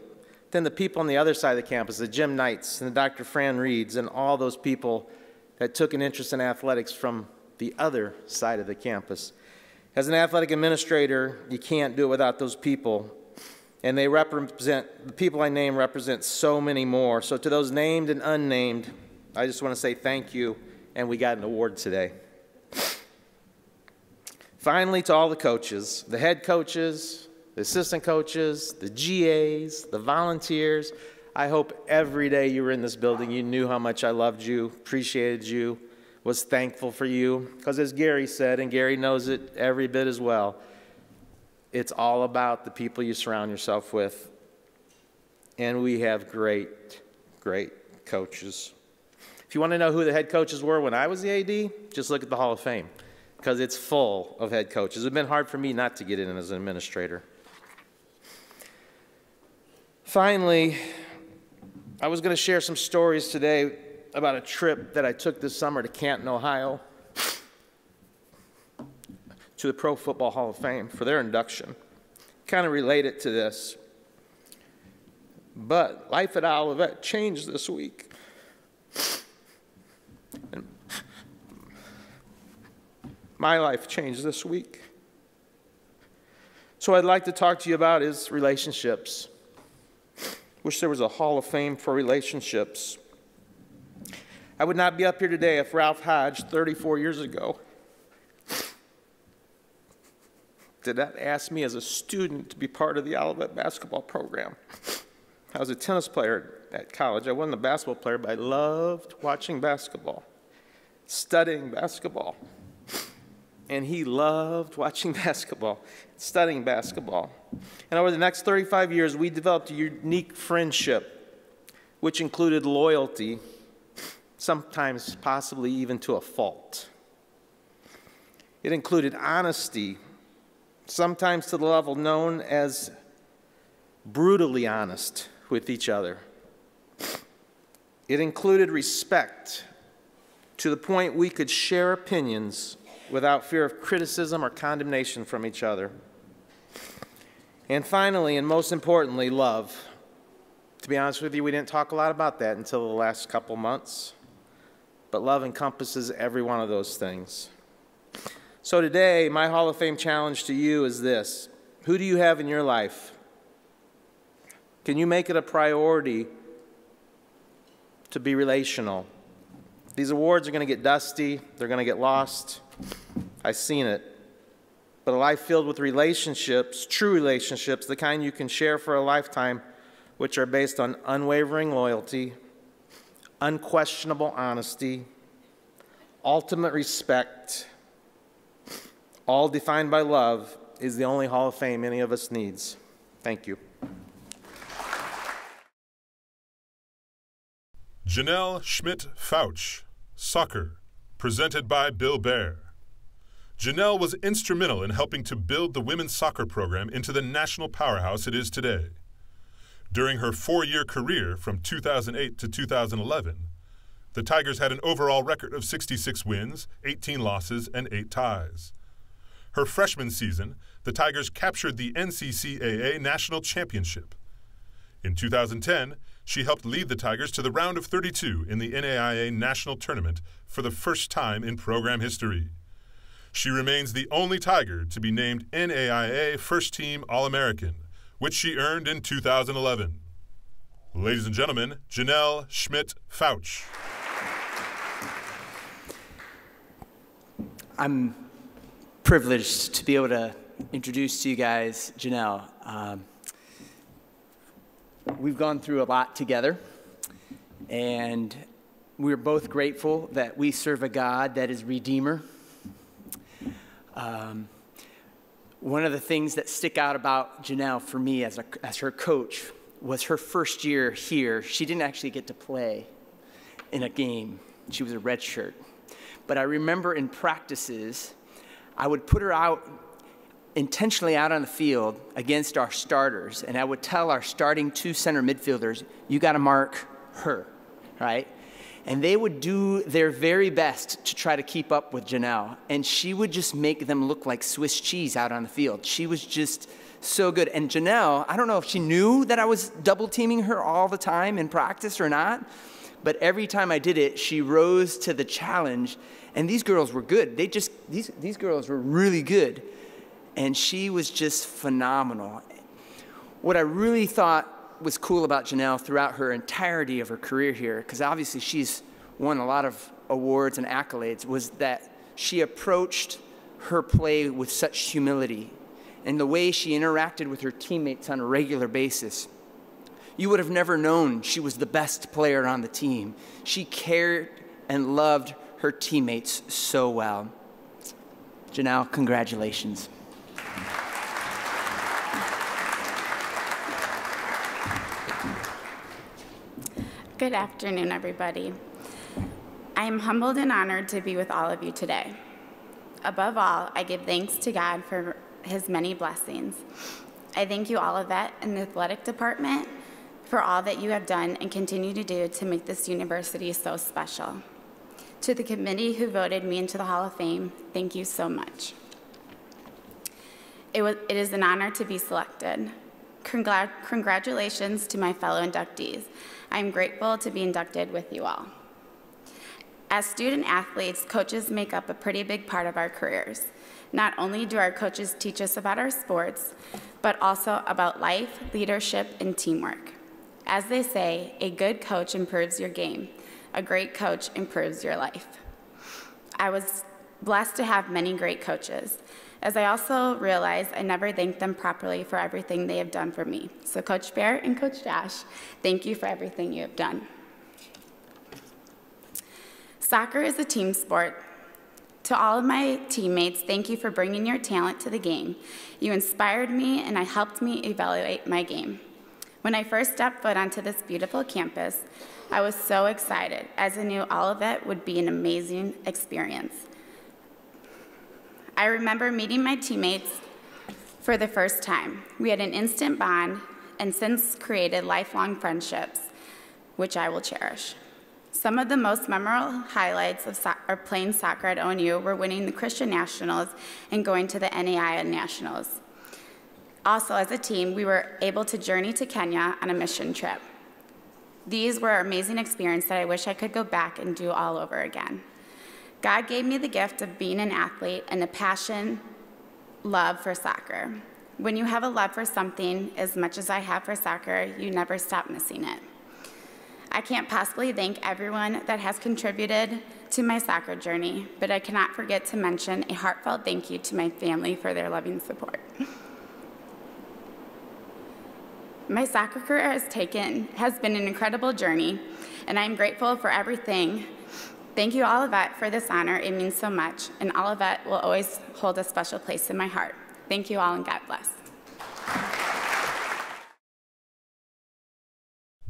Then the people on the other side of the campus, the Jim Knights and the Dr. Fran Reeds and all those people that took an interest in athletics from the other side of the campus. As an athletic administrator, you can't do it without those people. And they represent, the people I name represent so many more. So to those named and unnamed, I just want to say thank you, and we got an award today. Finally, to all the coaches, the head coaches, the assistant coaches, the GAs, the volunteers, I hope every day you were in this building you knew how much I loved you, appreciated you, was thankful for you. Because as Gary said, and Gary knows it every bit as well, it's all about the people you surround yourself with. And we have great, great coaches. If you want to know who the head coaches were when I was the AD, just look at the Hall of Fame, because it's full of head coaches. It's been hard for me not to get in as an administrator. Finally, I was going to share some stories today about a trip that I took this summer to Canton, Ohio, to the Pro Football Hall of Fame for their induction. Kind of related to this. But life at Olivet changed this week. And my life changed this week. So what I'd like to talk to you about is relationships. Wish there was a Hall of Fame for relationships. I would not be up here today if Ralph Hodge, 34 years ago, did not ask me as a student to be part of the Olivet basketball program. I was a tennis player at college. I wasn't a basketball player, but I loved watching basketball, studying basketball. And he loved watching basketball, studying basketball. And over the next 35 years, we developed a unique friendship, which included loyalty, sometimes possibly even to a fault. It included honesty, sometimes to the level known as brutally honest with each other. It included respect to the point we could share opinions without fear of criticism or condemnation from each other. And finally, and most importantly, love. To be honest with you, we didn't talk a lot about that until the last couple months, but love encompasses every one of those things. So today, my Hall of Fame challenge to you is this. Who do you have in your life? Can you make it a priority to be relational? These awards are going to get dusty. They're going to get lost. I've seen it. But a life filled with relationships, true relationships, the kind you can share for a lifetime, which are based on unwavering loyalty, unquestionable honesty, ultimate respect, all defined by love, is the only Hall of Fame any of us needs. Thank you. Janelle Schmidt-Fauch, Soccer, presented by Bill Baer. Janelle was instrumental in helping to build the women's soccer program into the national powerhouse it is today. During her 4-year career from 2008 to 2011, the Tigers had an overall record of 66 wins, 18 losses, and 8 ties. Her freshman season, the Tigers captured the NCCAA National Championship. In 2010, she helped lead the Tigers to the round of 32 in the NAIA National Tournament for the first time in program history. She remains the only Tiger to be named NAIA First Team All-American, which she earned in 2011. Ladies and gentlemen, Janelle Schmidt-Fauch. I'm privileged to be able to introduce to you guys Janelle. We've gone through a lot together, and we're both grateful that we serve a God that is Redeemer. One of the things that stick out about Janelle for me as her coach was her first year here. She didn't actually get to play. in a game. She was a red shirt. But I remember in practices, I would put her out intentionally out on the field against our starters, and I would tell our starting 2 center midfielders, you got to mark her, right? And they would do their very best to try to keep up with Janelle, and she would just make them look like Swiss cheese out on the field. She was just so good. And Janelle, I don't know if she knew that I was double teaming her all the time in practice or not, but every time I did it, she rose to the challenge, and these girls were good. These girls were really good. And she was just phenomenal. What I really thought was cool about Janelle throughout her entirety of her career here, because obviously she's won a lot of awards and accolades, was that she approached her play with such humility and the way she interacted with her teammates on a regular basis. You would have never known she was the best player on the team. She cared and loved her teammates so well. Janelle, congratulations. Good afternoon, everybody. I am humbled and honored to be with all of you today. Above all, I give thanks to God for his many blessings. I thank you, Olivet and the athletic department, for all that you have done and continue to do to make this university so special. To the committee who voted me into the Hall of Fame, thank you so much. It is an honor to be selected. Congratulations to my fellow inductees. I am grateful to be inducted with you all. As student athletes, coaches make up a pretty big part of our careers. Not only do our coaches teach us about our sports, but also about life, leadership, and teamwork. As they say, a good coach improves your game. A great coach improves your life. I was blessed to have many great coaches, as I also realized I never thanked them properly for everything they have done for me. So Coach Baer and Coach Dash, thank you for everything you have done. Soccer is a team sport. To all of my teammates, thank you for bringing your talent to the game. You inspired me and I helped me evaluate my game. When I first stepped foot onto this beautiful campus, I was so excited, as I knew all of it would be an amazing experience. I remember meeting my teammates for the first time. We had an instant bond and since created lifelong friendships, which I will cherish. Some of the most memorable highlights of playing soccer at ONU were winning the Christian Nationals and going to the NAIA Nationals. Also, as a team, we were able to journey to Kenya on a mission trip. These were amazing experiences that I wish I could go back and do all over again. God gave me the gift of being an athlete and a passion, love for soccer. When you have a love for something as much as I have for soccer, you never stop missing it. I can't possibly thank everyone that has contributed to my soccer journey, but I cannot forget to mention a heartfelt thank you to my family for their loving support. My soccer career has been an incredible journey, and I'm grateful for everything. Thank you, Olivet, for this honor. It means so much, and Olivet will always hold a special place in my heart. Thank you all, and God bless.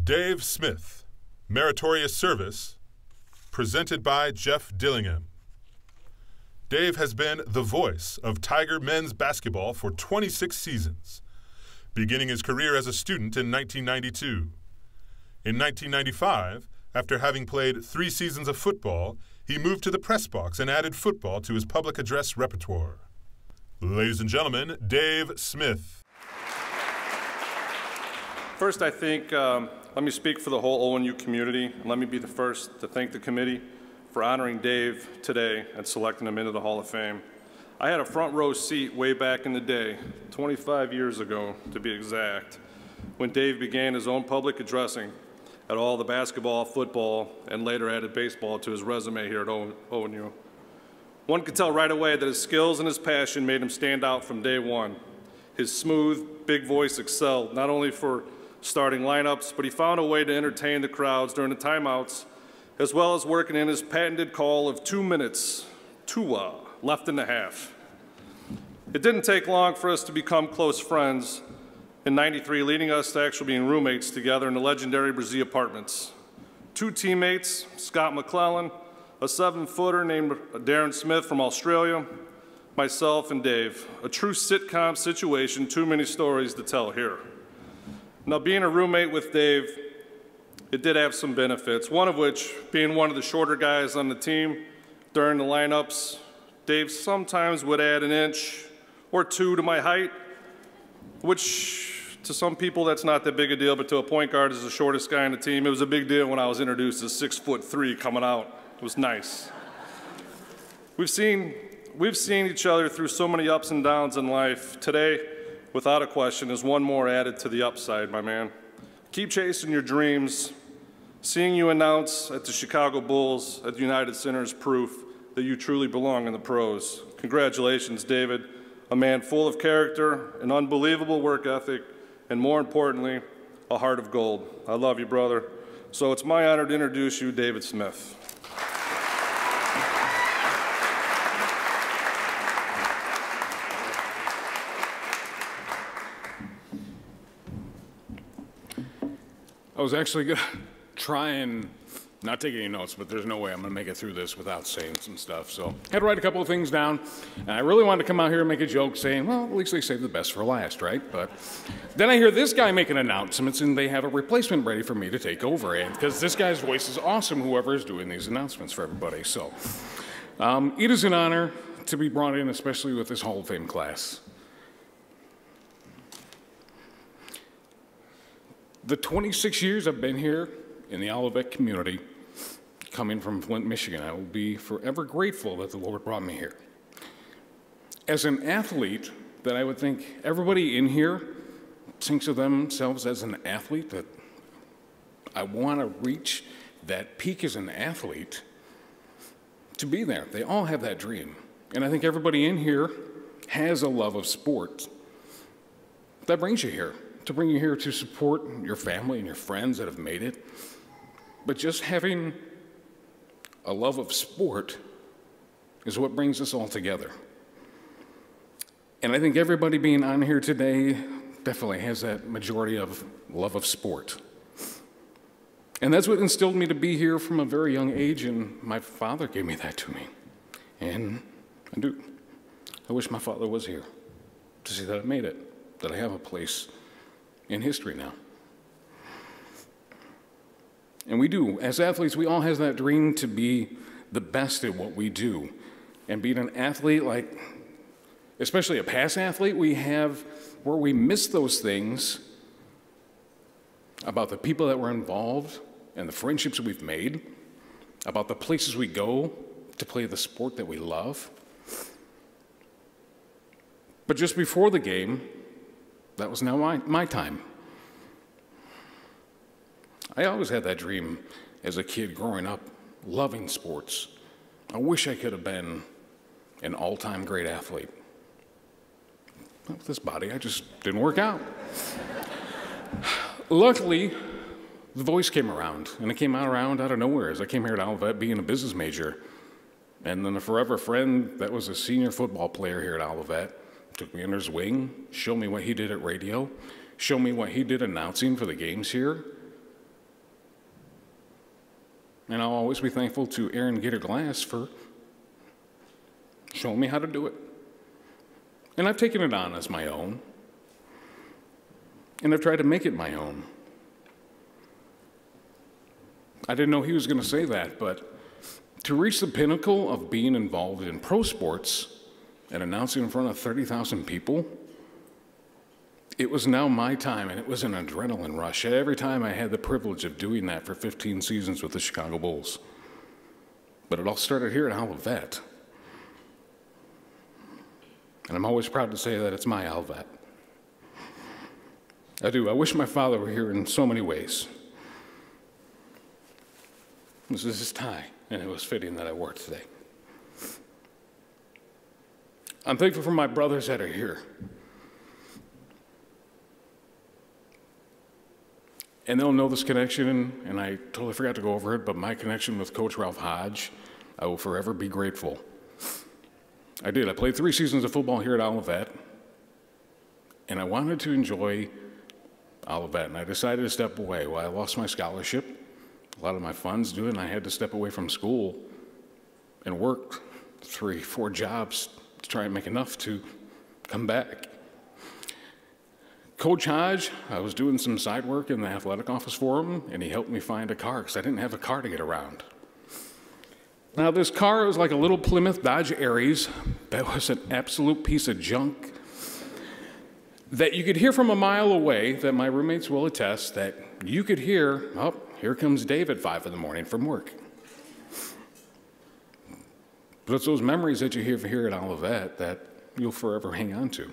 Dave Smith, Meritorious Service, presented by Jeff Dillingham. Dave has been the voice of Tiger men's basketball for 26 seasons, beginning his career as a student in 1992. In 1995, after having played 3 seasons of football, he moved to the press box and added football to his public address repertoire. Ladies and gentlemen, Dave Smith. First, I think, let me speak for the whole ONU community, and let me be the first to thank the committee for honoring Dave today and selecting him into the Hall of Fame. I had a front row seat way back in the day, 25 years ago to be exact, when Dave began his own public addressing at all the basketball, football, and later added baseball to his resume here at ONU. One could tell right away that his skills and his passion made him stand out from day one. His smooth, big voice excelled, not only for starting lineups, but he found a way to entertain the crowds during the timeouts, as well as working in his patented call of 2 minutes, Tua, left in the half. It didn't take long for us to become close friends in '93, leading us to actually being roommates together in the legendary Brazil apartments. 2 teammates, Scott McClellan, a 7-footer named Darren Smith from Australia, myself and Dave. A true sitcom situation, too many stories to tell here. Now, being a roommate with Dave, it did have some benefits, one of which being one of the shorter guys on the team. During the lineups, Dave sometimes would add an inch or 2 to my height, which to some people that's not that big a deal, but to a point guard as the shortest guy on the team, it was a big deal when I was introduced as 6'3" coming out. It was nice. We've seen each other through so many ups and downs in life. Today, without a question, is one more added to the upside, my man. Keep chasing your dreams. Seeing you announce at the Chicago Bulls at the United Center is proof that you truly belong in the pros. Congratulations, David, a man full of character, an unbelievable work ethic, and more importantly, a heart of gold. I love you, brother. So it's my honor to introduce you, David Smith. I was actually going to try and not take any notes, but there's no way I'm going to make it through this without saying some stuff. So I had to write a couple of things down, and I really wanted to come out here and make a joke saying, well, at least they saved the best for last, right? But then I hear this guy making announcements, and they have a replacement ready for me to take over, and because this guy's voice is awesome, whoever is doing these announcements for everybody. So it is an honor to be brought in, especially with this Hall of Fame class. The 26 years I've been here in the Olivet community, coming from Flint, Michigan, I will be forever grateful that the Lord brought me here. As an athlete, that I would think everybody in here thinks of themselves as an athlete, that I want to reach that peak as an athlete, to be there. They all have that dream. And I think everybody in here has a love of sport that brings you here. To bring you here to support your family and your friends that have made it. But just having a love of sport is what brings us all together. And I think everybody being on here today definitely has that majority of love of sport. And that's what instilled me to be here from a very young age, and my father gave me that to me. And I wish my father was here to see that I made it, that I have a place in history now. And we do. As athletes, we all have that dream to be the best at what we do. And being an athlete, like, especially a past athlete, we have where we miss those things about the people that were involved and the friendships we've made, about the places we go to play the sport that we love. But just before the game, that was now my time. I always had that dream as a kid growing up, loving sports. I wish I could have been an all-time great athlete. But with this body, I just didn't work out. Luckily, the voice came around, and it came around out of nowhere as I came here to Olivet being a business major. And then a forever friend that was a senior football player here at Olivet took me under his wing, showed me what he did at radio, showed me what he did announcing for the games here. And I'll always be thankful to Aaron Gator-Glass for showing me how to do it. And I've taken it on as my own. And I've tried to make it my own. I didn't know he was going to say that, but to reach the pinnacle of being involved in pro sports and announcing in front of 30,000 people, it was now my time, and it was an adrenaline rush. Every time I had the privilege of doing that for 15 seasons with the Chicago Bulls. But it all started here at Olivet. And I'm always proud to say that it's my Olivet. I do. I wish my father were here in so many ways. This is his tie, and it was fitting that I wore it today. I'm thankful for my brothers that are here. And they'll know this connection, and I totally forgot to go over it, but my connection with Coach Ralph Hodge, I will forever be grateful. I did. I played 3 seasons of football here at Olivet, and I wanted to enjoy Olivet, and I decided to step away. Well, I lost my scholarship, a lot of my funds doing. I had to step away from school and work 3, 4 jobs to try and make enough to come back. Coach Hodge, I was doing some side work in the athletic office for him, and he helped me find a car because I didn't have a car to get around. Now, this car was like a little Plymouth Dodge Aries that was an absolute piece of junk that you could hear from a mile away, that my roommates will attest, that you could hear, oh, here comes Dave at 5 in the morning from work. But it's those memories that you hear here at Olivet that you'll forever hang on to.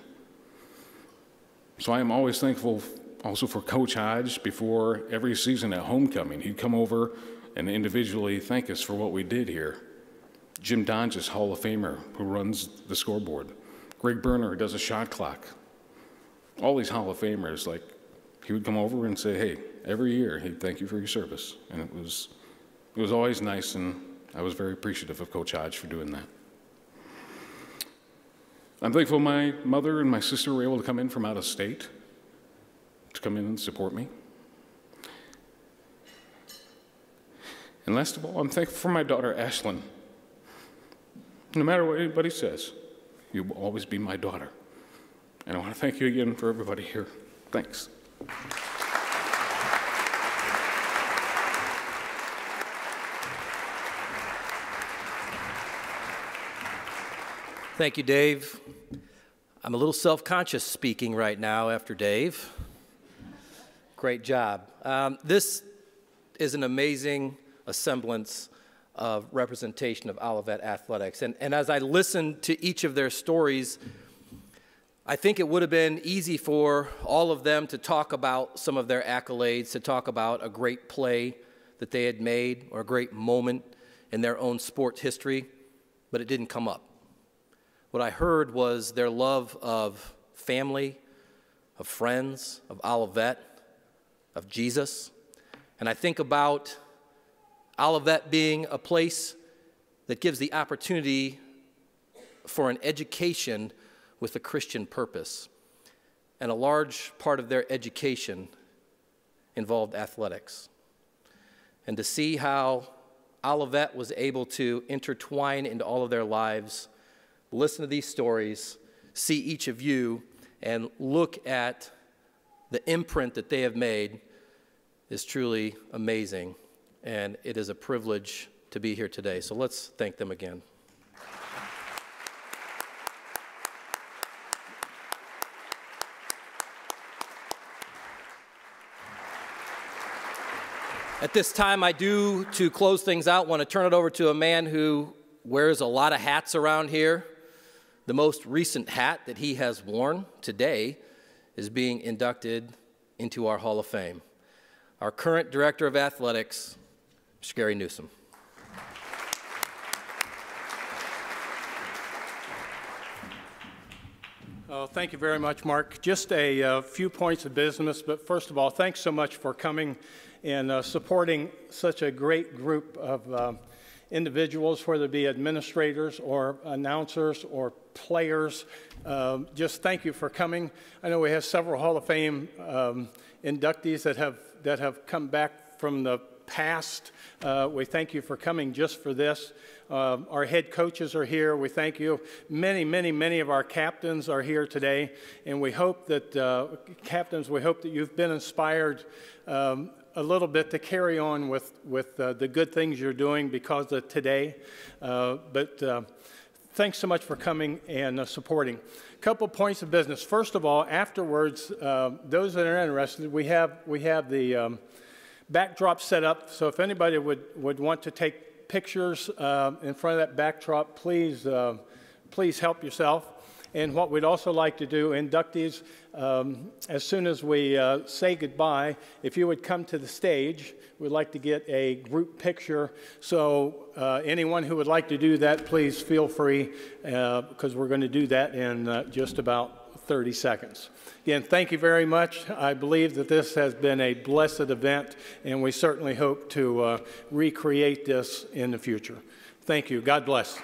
So I am always thankful also for Coach Hodge. Before every season at homecoming, he'd come over and individually thank us for what we did here. Jim Donges, Hall of Famer, who runs the scoreboard. Greg Berner, who does a shot clock. All these Hall of Famers, like, he would come over and say, hey, every year, he'd thank you for your service. And it was always nice, and I was very appreciative of Coach Hodge for doing that. I'm thankful my mother and my sister were able to come in from out of state to come in and support me. And last of all, I'm thankful for my daughter, Ashlyn. No matter what anybody says, you will always be my daughter. And I want to thank you again for everybody here. Thanks. Thank you, Dave. I'm a little self-conscious speaking right now after Dave. Great job. This is an amazing semblance of representation of Olivet athletics. And as I listened to each of their stories, I think it would have been easy for all of them to talk about some of their accolades, to talk about a great play that they had made or a great moment in their own sports history, but it didn't come up. What I heard was their love of family, of friends, of Olivet, of Jesus. And I think about Olivet being a place that gives the opportunity for an education with a Christian purpose. And a large part of their education involved athletics. And to see how Olivet was able to intertwine into all of their lives, listen to these stories, see each of you, and look at the imprint that they have made is truly amazing. And it is a privilege to be here today. So let's thank them again. At this time, I do, to close things out, want to turn it over to a man who wears a lot of hats around here. The most recent hat that he has worn today is being inducted into our Hall of Fame. Our current Director of Athletics, Mr. Gary Newsome. Thank you very much, Mark. Just a few points of business, but first of all, thanks so much for coming and supporting such a great group of individuals, whether it be administrators or announcers or players. Just thank you for coming. I know we have several Hall of Fame inductees that have come back from the past. We thank you for coming just for this. Our head coaches are here. We thank you. Many of our captains are here today, and we hope that, captains, we hope that you've been inspired a little bit to carry on with the good things you're doing because of today. Thanks so much for coming and supporting. A couple points of business. First of all, afterwards, those that are interested, we have the backdrop set up. So if anybody would want to take pictures in front of that backdrop, please help yourself. And what we'd also like to do, inductees, as soon as we say goodbye, if you would come to the stage, we'd like to get a group picture. So anyone who would like to do that, please feel free, because we're going to do that in just about 30 seconds. Again, thank you very much. I believe that this has been a blessed event, and we certainly hope to recreate this in the future. Thank you. God bless.